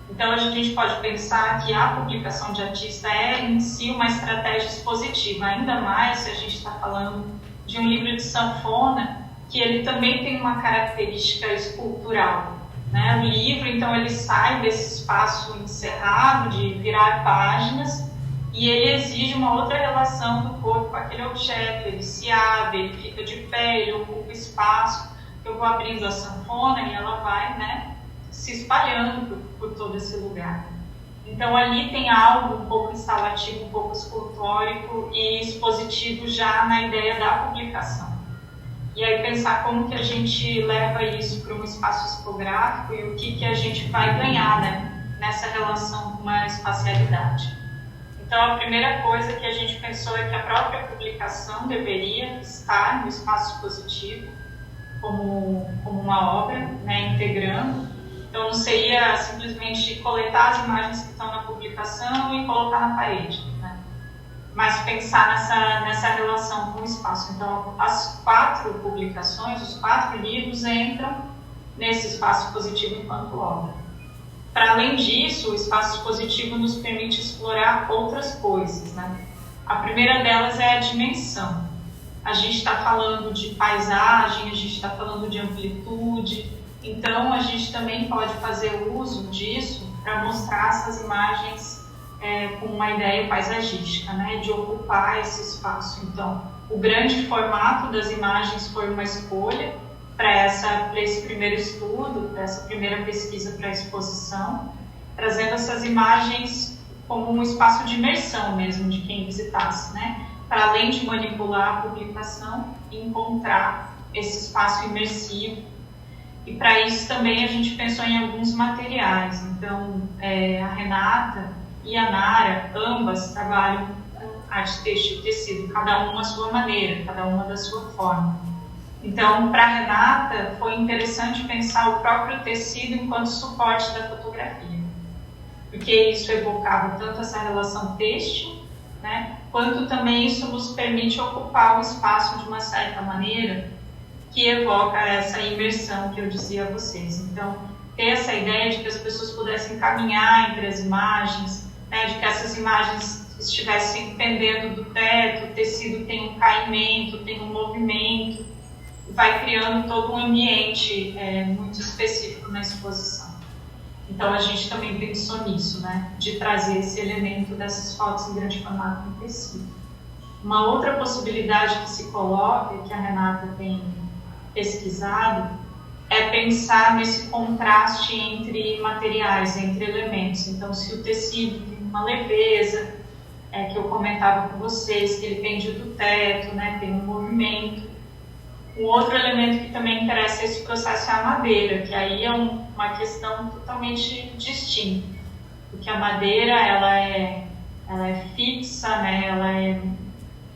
Então, a gente pode pensar que a publicação de artista é, em si, uma estratégia expositiva, ainda mais se a gente está falando de um livro de sanfona, que ele também tem uma característica escultural, né? O livro, então, ele sai desse espaço encerrado, de virar páginas, e ele exige uma outra relação do corpo com aquele objeto. Ele se abre, ele fica de pé, ele ocupa espaço. Eu vou abrindo a sanfona e ela vai, né, se espalhando por todo esse lugar. Então, ali tem algo um pouco instalativo, um pouco escultórico e expositivo já na ideia da publicação. E aí pensar como que a gente leva isso para um espaço expográfico e o que a gente vai ganhar, né, nessa relação com a espacialidade. Então, a primeira coisa que a gente pensou é que a própria publicação deveria estar no espaço expositivo como uma obra, né, integrando. Então, não seria simplesmente coletar as imagens que estão na publicação e colocar na parede, né? Mas pensar nessa relação com o espaço. Então, as 4 publicações, os 4 livros entram nesse espaço expositivo enquanto obra. Para além disso, o espaço expositivo nos permite explorar outras coisas, né? A primeira delas é a dimensão. A gente está falando de paisagem, a gente está falando de amplitude, então a gente também pode fazer uso disso para mostrar essas imagens com uma ideia paisagística, né, de ocupar esse espaço. Então, o grande formato das imagens foi uma escolha para esse primeiro estudo, para essa primeira pesquisa para a exposição, trazendo essas imagens como um espaço de imersão mesmo de quem visitasse, né, para além de manipular a publicação, encontrar esse espaço imersivo. E para isso também a gente pensou em alguns materiais. Então, a Renata e a Nara, ambas trabalham com arte têxtil e tecido, cada uma à sua maneira, cada uma da sua forma. Então, para a Renata, foi interessante pensar o próprio tecido enquanto suporte da fotografia, porque isso evocava tanto essa relação têxtil, né, quanto também isso nos permite ocupar o espaço de uma certa maneira que evoca essa imersão que eu dizia a vocês. Então, ter essa ideia de que as pessoas pudessem caminhar entre as imagens, né, de que essas imagens estivessem pendendo do teto, o tecido tem um caimento, tem um movimento, vai criando todo um ambiente muito específico na exposição. Então a gente também pensou nisso, né, de trazer esse elemento dessas fotos em grande formato no tecido. Uma outra possibilidade que se coloca, que a Renata tem pesquisado, é pensar nesse contraste entre materiais, entre elementos. Então, se o tecido tem uma leveza, que eu comentava com vocês, que ele pende do teto, né, tem um movimento. Um outro elemento que também interessa esse processo é a madeira, que aí é uma questão totalmente distinta, porque a madeira ela é fixa, né, ela é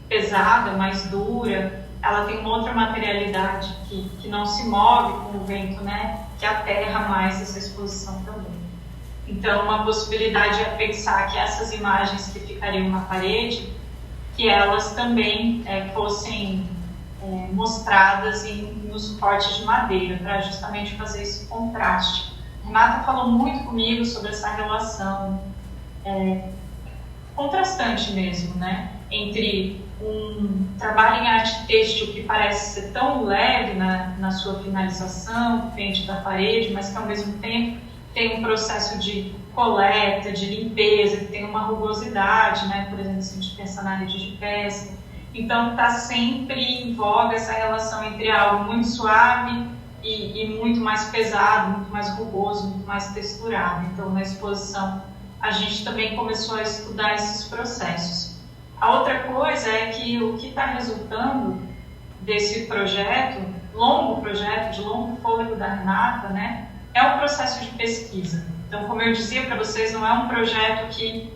pesada, mais dura, ela tem uma outra materialidade que não se move com o vento, né, que aterra mais essa exposição também. Então, uma possibilidade é pensar que essas imagens que ficariam na parede, que elas também fossem mostradas no suporte de madeira, para justamente fazer esse contraste. A Renata falou muito comigo sobre essa relação contrastante mesmo, né, entre um trabalho em arte têxtil que parece ser tão leve na sua finalização, frente da parede, mas que ao mesmo tempo tem um processo de coleta, de limpeza, que tem uma rugosidade, né, por exemplo, se a gente pensa na rede de pesca. Então está sempre em voga essa relação entre algo muito suave e muito mais pesado, muito mais rugoso, muito mais texturado. Então na exposição a gente também começou a estudar esses processos. A outra coisa é que o que está resultando desse projeto, longo projeto, de longo fôlego da Renata, né, é um processo de pesquisa. Então, como eu dizia para vocês, não é um projeto que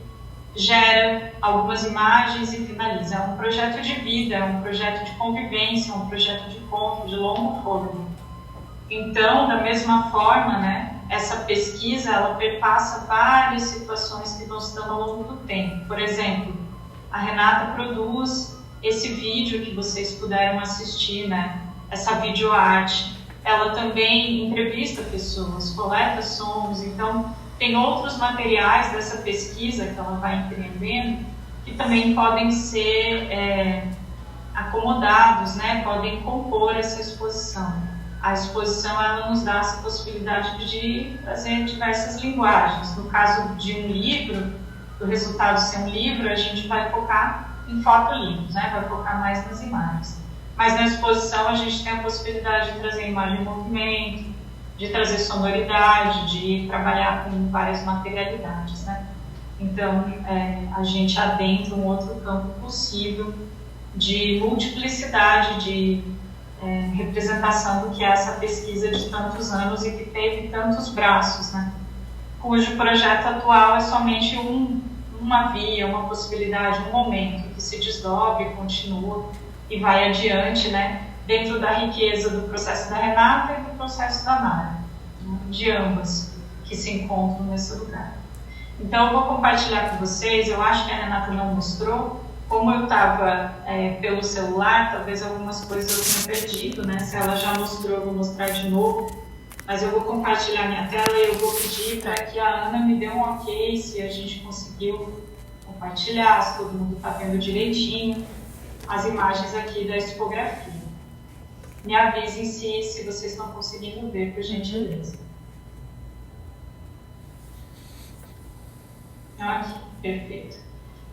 gera algumas imagens e finaliza. É um projeto de vida, é um projeto de convivência, é um projeto de encontro, de longo fôlego. Então, da mesma forma, né, essa pesquisa ela perpassa várias situações que vão se dando ao longo do tempo. Por exemplo, a Renata produz esse vídeo que vocês puderam assistir, né, essa videoarte. Ela também entrevista pessoas, coleta sons, então tem outros materiais dessa pesquisa que ela vai empreendendo que também podem ser acomodados, né, podem compor essa exposição. A exposição ela nos dá essa possibilidade de trazer diversas linguagens. No caso de um livro, do resultado ser um livro, a gente vai focar em fotolivros, né, vai focar mais nas imagens. Mas na exposição a gente tem a possibilidade de trazer imagem em movimento, de trazer sonoridade, de trabalhar com várias materialidades, né? Então, a gente adentra um outro campo possível de multiplicidade, de representação do que é essa pesquisa de tantos anos e que teve tantos braços, né? Cujo projeto atual é somente uma via, uma possibilidade, um momento que se desdobra e continua e vai adiante, né, dentro da riqueza do processo da Renata e do processo da Mara, né, de ambas que se encontram nesse lugar. Então eu vou compartilhar com vocês, eu acho que a Renata não mostrou, como eu estava pelo celular, talvez algumas coisas eu tenha perdido, né, se ela já mostrou eu vou mostrar de novo, mas eu vou compartilhar minha tela e eu vou pedir para que a Ana me dê um ok se a gente conseguiu compartilhar, se todo mundo está vendo direitinho as imagens aqui da tipografia. Me avisem se vocês estão conseguindo ver, por gentileza. Aqui, perfeito.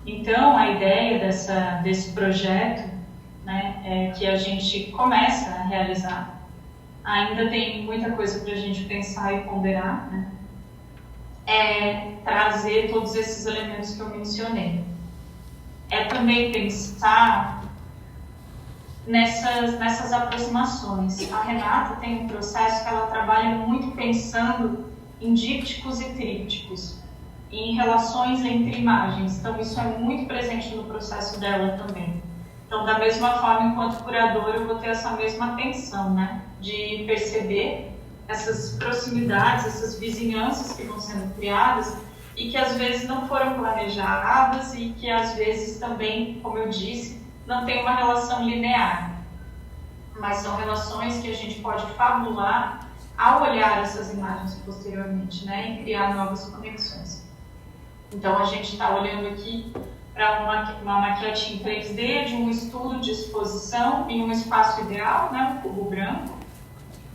Então, a ideia desse projeto, né, é que a gente começa a realizar. Ainda tem muita coisa para a gente pensar e ponderar, né? É trazer todos esses elementos que eu mencionei. É também pensar nessas aproximações. A Renata tem um processo que ela trabalha muito pensando em dípticos e trípticos. em relações entre imagens. Então, isso é muito presente no processo dela também. Então, da mesma forma, enquanto curadora, eu vou ter essa mesma atenção, né? De perceber essas proximidades, essas vizinhanças que vão sendo criadas e que às vezes não foram planejadas e que às vezes também, como eu disse, não tem uma relação linear. Mas são relações que a gente pode fabular ao olhar essas imagens posteriormente, né? E criar novas conexões. Então, a gente está olhando aqui para uma maquete em 3D de um estudo de exposição em um espaço ideal, né, um cubo branco,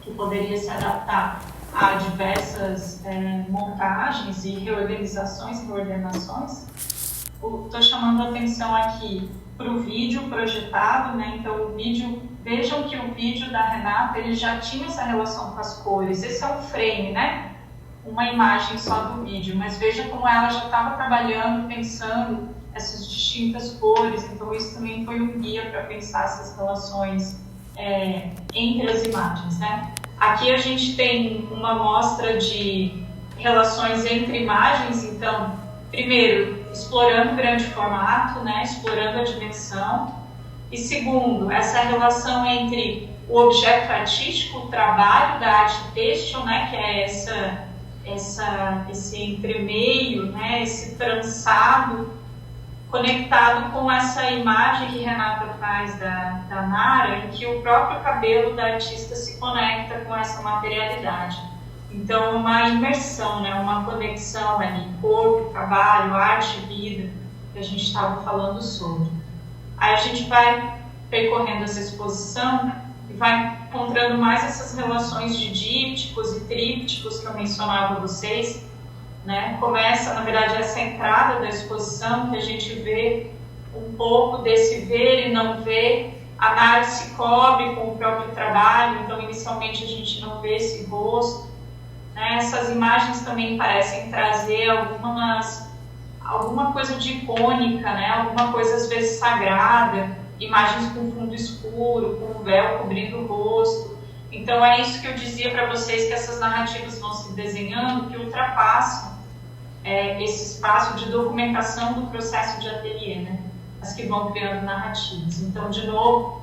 que poderia se adaptar a diversas montagens e reorganizações e reordenações. Estou chamando a atenção aqui para o vídeo projetado, né? Então, o vídeo, vejam que o vídeo da Renata ele já tinha essa relação com as cores. Esse é um frame, né? Uma imagem só do vídeo, mas veja como ela já estava trabalhando, pensando essas distintas cores, então isso também foi um guia para pensar essas relações entre as imagens, né? Aqui a gente tem uma amostra de relações entre imagens, então, primeiro, explorando o grande formato, né? Explorando a dimensão, e segundo, essa relação entre o objeto artístico, o trabalho da arte têxtil, né? Que é esse entremeio, né? Esse trançado, conectado com essa imagem que Renata faz da Nara, em que o próprio cabelo da artista se conecta com essa materialidade. Então, uma imersão, né? Uma conexão ali, corpo, trabalho, arte, vida, que a gente estava falando sobre. Aí a gente vai percorrendo essa exposição e vai encontrando mais essas relações de dípticos e trípticos que eu mencionava a vocês, né? Começa, na verdade, essa entrada da exposição, que a gente vê um pouco desse ver e não ver. A Nara se cobre com o próprio trabalho, então inicialmente a gente não vê esse rosto, né? Essas imagens também parecem trazer alguma coisa de icônica, né? Alguma coisa às vezes sagrada, imagens com fundo escuro, com um véu cobrindo o rosto. Então é isso que eu dizia para vocês, que essas narrativas vão se desenhando, que ultrapassam esse espaço de documentação do processo de ateliê, né? As que vão criando narrativas. Então, de novo,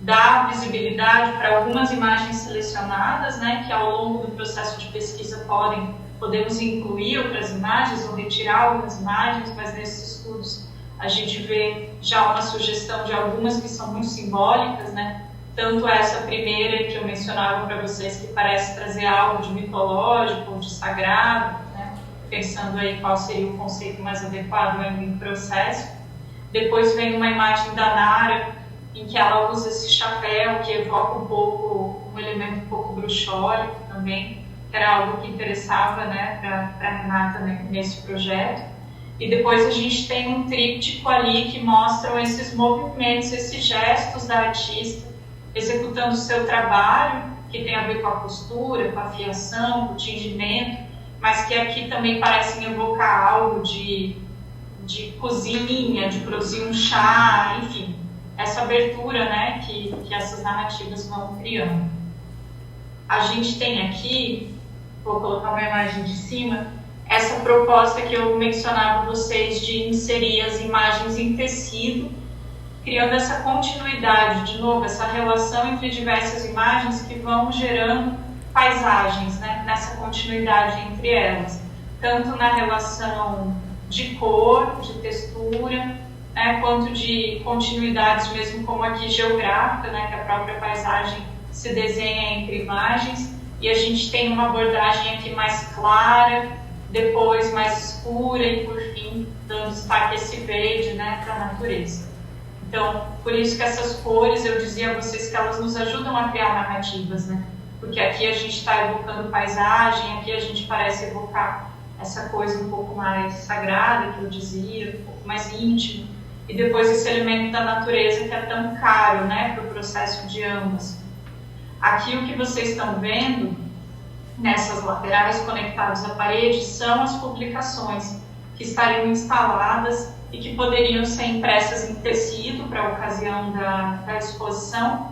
dá visibilidade para algumas imagens selecionadas, né? Que ao longo do processo de pesquisa podemos incluir outras imagens ou retirar algumas imagens, mas nesses estudos a gente vê já uma sugestão de algumas que são muito simbólicas, né? Tanto essa primeira que eu mencionava para vocês, que parece trazer algo de mitológico, de sagrado, né? Pensando aí qual seria o conceito mais adequado ainda em processo. Depois vem uma imagem da Nara, em que ela usa esse chapéu, que evoca um elemento um pouco bruxólico também, que era algo que interessava, né, para a Renata, né, nesse projeto. E depois a gente tem um tríptico ali que mostram esses movimentos, esses gestos da artista, executando o seu trabalho, que tem a ver com a costura, com a fiação, com o tingimento, mas que aqui também parecem evocar algo de cozinha, de produzir um chá, enfim, essa abertura, né, que essas narrativas vão criando. A gente tem aqui, vou colocar uma imagem de cima, essa proposta que eu mencionava a vocês de inserir as imagens em tecido, criando essa continuidade, de novo, essa relação entre diversas imagens que vão gerando paisagens, né, nessa continuidade entre elas, tanto na relação de cor, de textura, né, quanto de continuidades mesmo como aqui geográfica, né, que a própria paisagem se desenha entre imagens, e a gente tem uma abordagem aqui mais clara, depois mais escura e por fim dando destaque a esse verde, né, para a natureza. Então, por isso que essas cores, eu dizia a vocês que elas nos ajudam a criar narrativas, né? Porque aqui a gente está evocando paisagem, aqui a gente parece evocar essa coisa um pouco mais sagrada, que eu dizia, um pouco mais íntimo, e depois esse elemento da natureza que é tão caro, né, para o processo de ambas. Aqui o que vocês estão vendo, nessas laterais conectadas à parede, são as publicações que estariam instaladas e que poderiam ser impressas em tecido para a ocasião da exposição,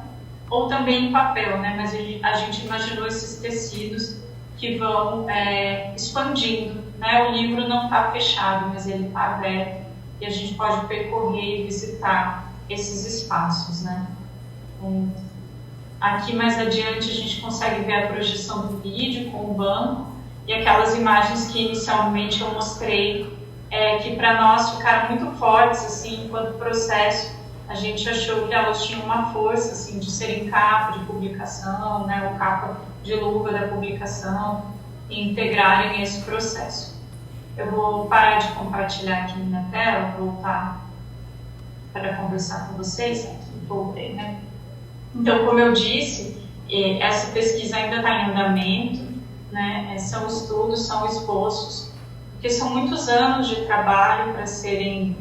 ou também em papel, né? Mas a gente imaginou esses tecidos que vão expandindo né, o livro não está fechado, mas ele está aberto e a gente pode percorrer e visitar esses espaços, né? Aqui mais adiante a gente consegue ver a projeção do vídeo com o banco e aquelas imagens que inicialmente eu mostrei, que para nós ficaram muito fortes, assim, enquanto processo. A gente achou que elas tinham uma força, assim, de serem capa de publicação, né, ou capa de luva da publicação, e integrarem esse processo. Eu vou parar de compartilhar aqui minha tela, voltar para conversar com vocês. Aqui, voltei, né? Então, como eu disse, essa pesquisa ainda está em andamento, né? São estudos, são esboços, porque são muitos anos de trabalho para serem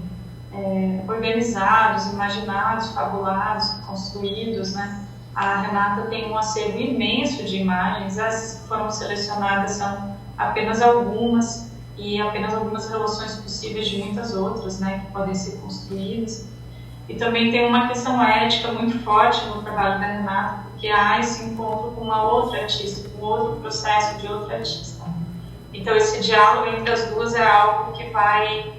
organizados, imaginados, fabulados, construídos, né? A Renata tem um acervo imenso de imagens, essas que foram selecionadas são apenas algumas, e apenas algumas relações possíveis de muitas outras, né, que podem ser construídas. E também tem uma questão ética muito forte no trabalho da Renata, porque há esse encontro com uma outra artista, com outro processo de outra artista. Então esse diálogo entre as duas é algo que vai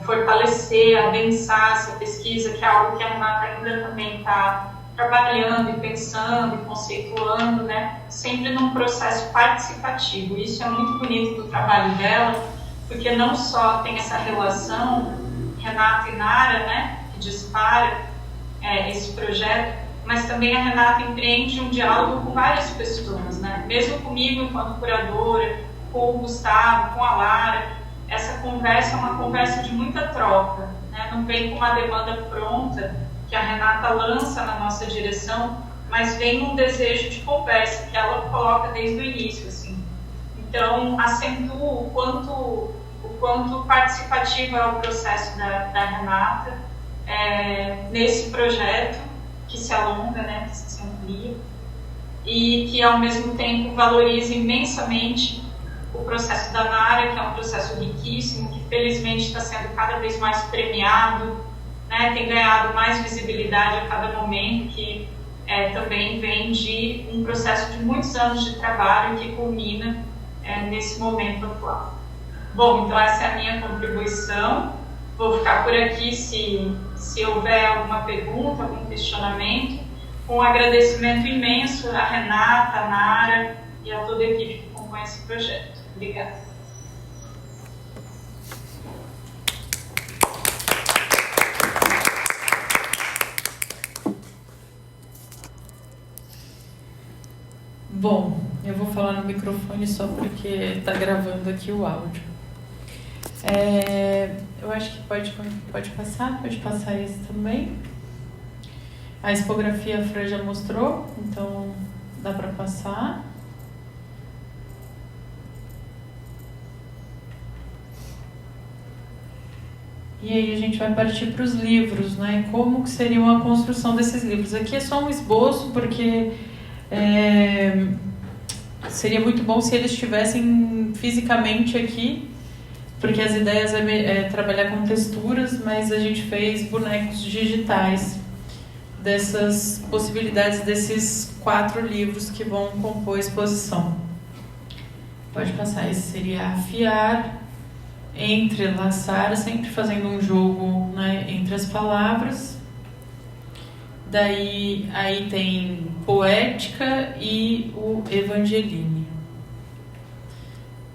fortalecer, adensar essa pesquisa, que é algo que a Renata ainda também está trabalhando e pensando e conceituando, né? Sempre num processo participativo. Isso é muito bonito do trabalho dela, porque não só tem essa relação Renata e Nara, né, que dispara esse projeto, mas também a Renata empreende um diálogo com várias pessoas, né? Mesmo comigo enquanto curadora, com o Gustavo, com a Lara. Essa conversa é uma conversa de muita troca, né? Não vem com uma demanda pronta que a Renata lança na nossa direção, mas vem um desejo de conversa que ela coloca desde o início, assim. Então, acentua o quanto participativo é o processo da Renata nesse projeto que se alonga, né, que se amplia, e que ao mesmo tempo valoriza imensamente o processo da Nara, que é um processo riquíssimo, que felizmente está sendo cada vez mais premiado, né, tem ganhado mais visibilidade a cada momento, que também vem de um processo de muitos anos de trabalho que culmina nesse momento atual. Bom, então essa é a minha contribuição. Vou ficar por aqui se houver alguma pergunta, algum questionamento, com um agradecimento imenso a Renata, a Nara e a toda a equipe que compõe esse projeto. Obrigada. Bom, eu vou falar no microfone só porque está gravando aqui o áudio. Eu acho que pode passar esse também. A expografia a Fran já mostrou, então dá para passar. E aí a gente vai partir para os livros, né? Como que seria a construção desses livros? Aqui é só um esboço, porque seria muito bom se eles estivessem fisicamente aqui, porque as ideias é trabalhar com texturas, mas a gente fez bonecos digitais dessas possibilidades desses 4 livros que vão compor a exposição. Pode passar, esse seria afiar, entrelaçar, sempre fazendo um jogo, né, entre as palavras. Daí aí tem poética e o Evangeline.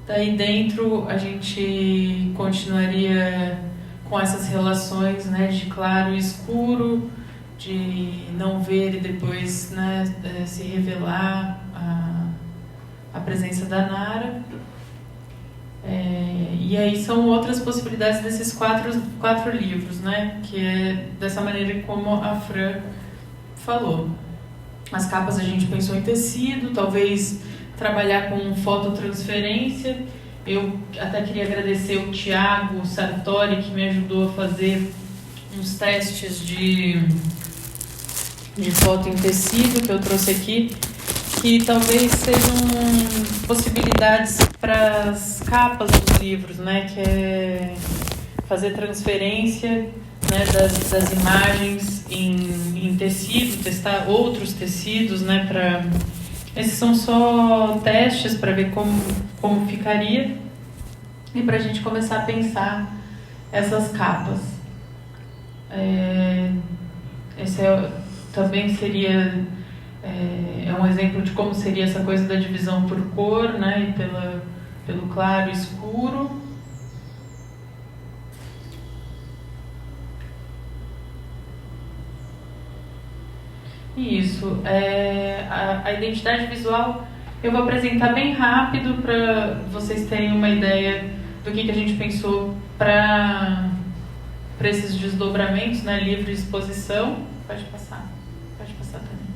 Daí dentro a gente continuaria com essas relações, né, de claro e escuro, de não ver e depois, né, se revelar a presença da Nara. E aí são outras possibilidades desses quatro livros, né, que é dessa maneira como a Fran falou. As capas a gente pensou em tecido, talvez trabalhar com fototransferência. Eu até queria agradecer o Thiago Sartori, que me ajudou a fazer uns testes de foto em tecido que eu trouxe aqui, que talvez sejam possibilidades para as capas dos livros, né, que é fazer transferência, né, das imagens em tecido, testar outros tecidos, né, esses são só testes para ver como ficaria. e para a gente começar a pensar essas capas. Esse também seria um exemplo de como seria essa coisa da divisão por cor, né, e pelo claro e escuro. Isso. A identidade visual eu vou apresentar bem rápido para vocês terem uma ideia do que a gente pensou para esses desdobramentos, né, livre exposição. Pode passar também.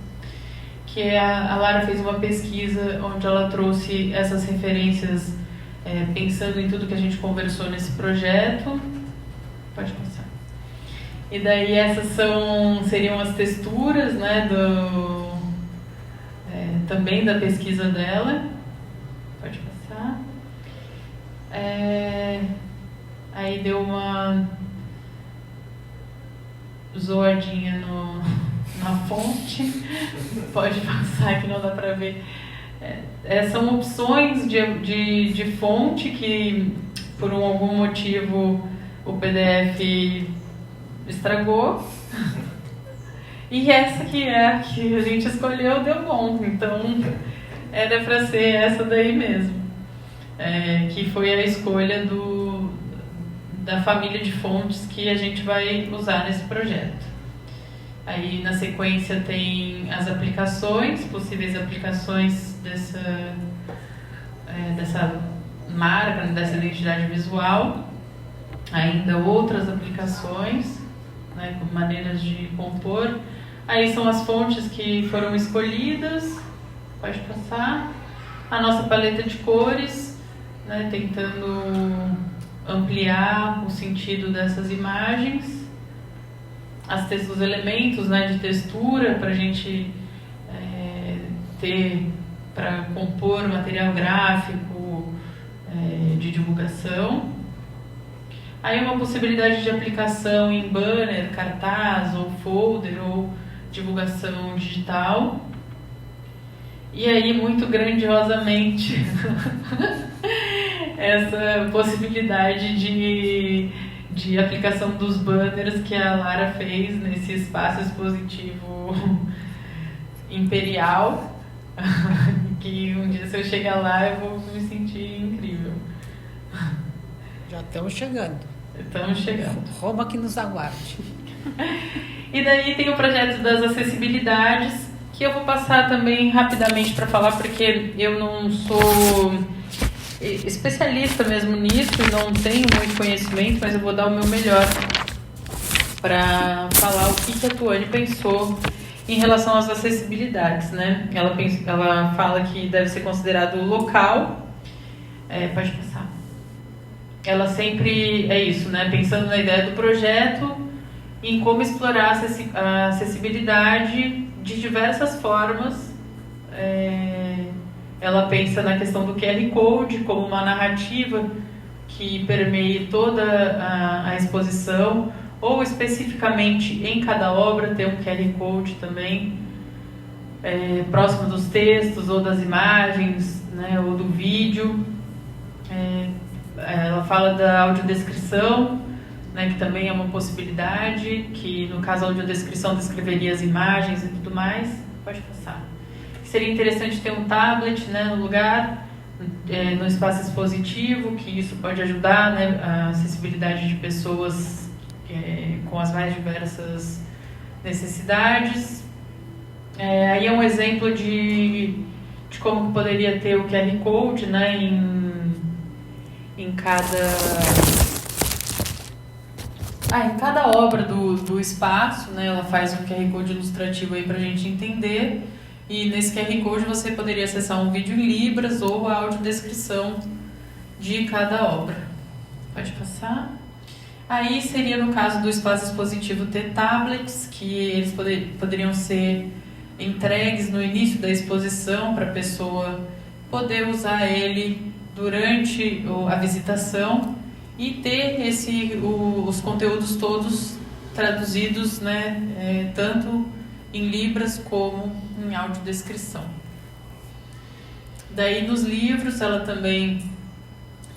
Que a Lara fez uma pesquisa onde ela trouxe essas referências pensando em tudo que a gente conversou nesse projeto. Pode passar. E daí essas seriam as texturas, né, também da pesquisa dela. Pode passar. Aí deu uma zoadinha na fonte. Pode passar que não dá para ver. São opções de fonte que, por algum motivo, o PDF estragou. E essa que é a que a gente escolheu deu bom. Então, era para ser essa daí mesmo. Que foi a escolha da família de fontes que a gente vai usar nesse projeto. Aí, na sequência, tem as aplicações, possíveis aplicações dessa marca, dessa identidade visual. Ainda outras aplicações, né, com maneiras de compor. Aí são as fontes que foram escolhidas. Pode passar. A nossa paleta de cores, né, tentando ampliar o sentido dessas imagens. Os elementos, né, de textura para a gente ter para compor material gráfico de divulgação. Aí uma possibilidade de aplicação em banner, cartaz ou folder ou divulgação digital. E aí, muito grandiosamente, essa possibilidade de aplicação dos banners que a Lara fez nesse espaço expositivo imperial, que um dia se eu chegar lá eu vou me sentir incrível. Já estamos chegando. Estamos chegando. Roma que nos aguarde. E daí tem o projeto das acessibilidades, que eu vou passar também rapidamente para falar, porque eu não sou especialista mesmo nisso e não tenho muito conhecimento, mas eu vou dar o meu melhor para falar o que a Tuane pensou em relação às acessibilidades, né? Ela fala que deve ser considerado local. Pode passar. Ela sempre isso, né? Pensando na ideia do projeto, em como explorar a acessibilidade de diversas formas. Ela pensa na questão do QR Code como uma narrativa que permeie toda a exposição, ou especificamente em cada obra ter um QR Code também, próximo dos textos ou das imagens, né, ou do vídeo. Ela fala da audiodescrição, né, que também é uma possibilidade, que no caso a audiodescrição descreveria as imagens e tudo mais. Pode passar. Seria interessante ter um tablet, né, no lugar, no espaço expositivo, que isso pode ajudar, né, a acessibilidade de pessoas com as mais diversas necessidades. Aí é um exemplo de como poderia ter o QR Code, né, em cada obra do espaço, né, ela faz um QR Code ilustrativo aí pra gente entender, e nesse QR Code você poderia acessar um vídeo em Libras ou a audiodescrição de cada obra. Pode passar. Aí seria no caso do espaço expositivo ter tablets, que eles poderiam ser entregues no início da exposição para a pessoa poder usar ele durante a visitação e ter os conteúdos todos traduzidos, né, tanto em Libras como em audiodescrição. Daí nos livros ela também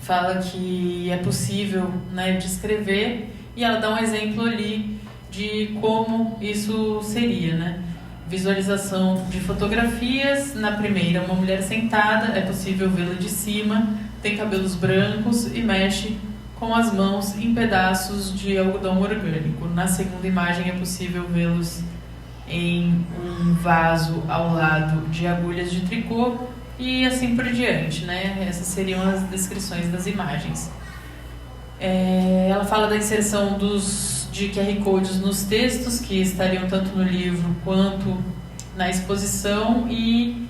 fala que é possível, né, descrever, e ela dá um exemplo ali de como isso seria, né? Visualização de fotografias. Na primeira, uma mulher sentada, é possível vê-la de cima, tem cabelos brancos e mexe com as mãos em pedaços de algodão orgânico. Na segunda imagem, é possível vê-los em um vaso ao lado de agulhas de tricô e assim por diante, né? Essas seriam as descrições das imagens. Ela fala da inserção de QR Codes nos textos, que estariam tanto no livro quanto na exposição, e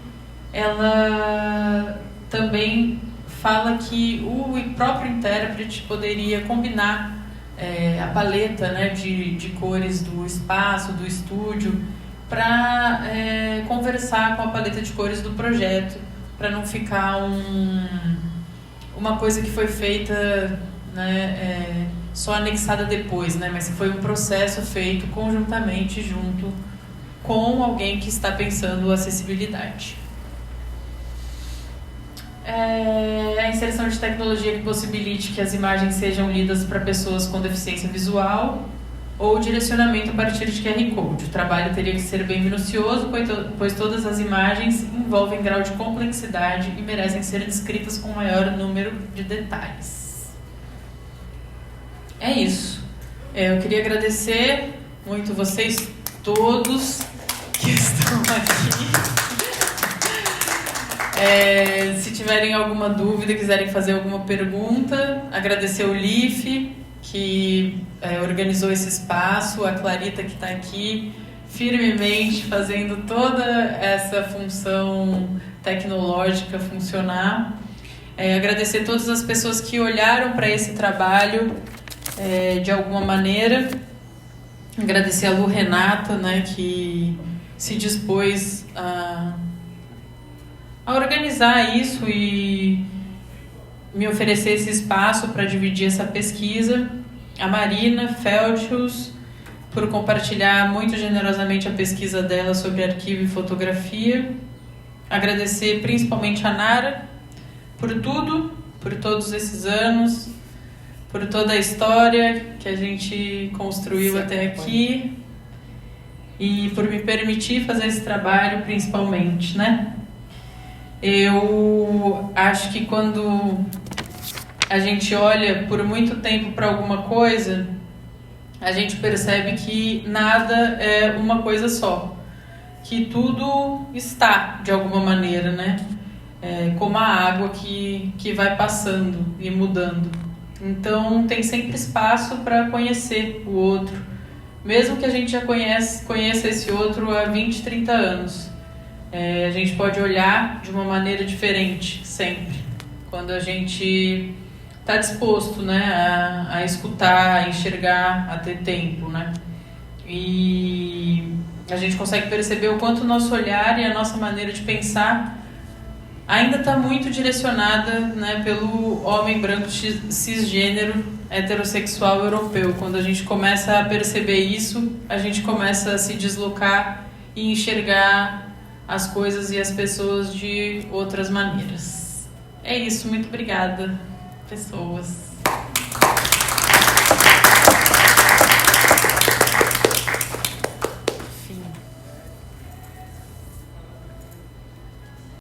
ela também fala que o próprio intérprete poderia combinar a paleta, né, de cores do espaço, do estúdio, para conversar com a paleta de cores do projeto, para não ficar uma coisa que foi feita, né, só anexada depois, né, mas foi um processo feito conjuntamente junto com alguém que está pensando acessibilidade. A inserção de tecnologia que possibilite que as imagens sejam lidas para pessoas com deficiência visual ou direcionamento a partir de QR Code. O trabalho teria que ser bem minucioso, pois todas as imagens envolvem grau de complexidade e merecem ser descritas com maior número de detalhes. É isso. Eu queria agradecer muito vocês todos que estão aqui. Se tiverem alguma dúvida, quiserem fazer alguma pergunta, agradecer o LIF, que organizou esse espaço, a Clarita, que está aqui firmemente fazendo toda essa função tecnológica funcionar. Agradecer todas as pessoas que olharam para esse trabalho de alguma maneira. Agradecer a Lu Renata, né, que se dispôs a organizar isso e me oferecer esse espaço para dividir essa pesquisa. A Marina Feltius, por compartilhar muito generosamente a pesquisa dela sobre arquivo e fotografia. Agradecer principalmente a Nara por tudo, por todos esses anos, por toda a história que a gente construiu até aqui e por me permitir fazer esse trabalho principalmente, né? Eu acho que quando a gente olha por muito tempo para alguma coisa, a gente percebe que nada é uma coisa só, que tudo está de alguma maneira, né? Como a água que vai passando e mudando. Então tem sempre espaço para conhecer o outro, mesmo que a gente já conheça esse outro há 20, 30 anos. A gente pode olhar de uma maneira diferente sempre, quando a gente está disposto, né, a escutar, a enxergar, a ter tempo, né? E a gente consegue perceber o quanto o nosso olhar e a nossa maneira de pensar ainda está muito direcionada, né, pelo homem branco cisgênero heterossexual europeu. Quando a gente começa a perceber isso, a gente começa a se deslocar e enxergar as coisas e as pessoas de outras maneiras. É isso, muito obrigada, pessoas.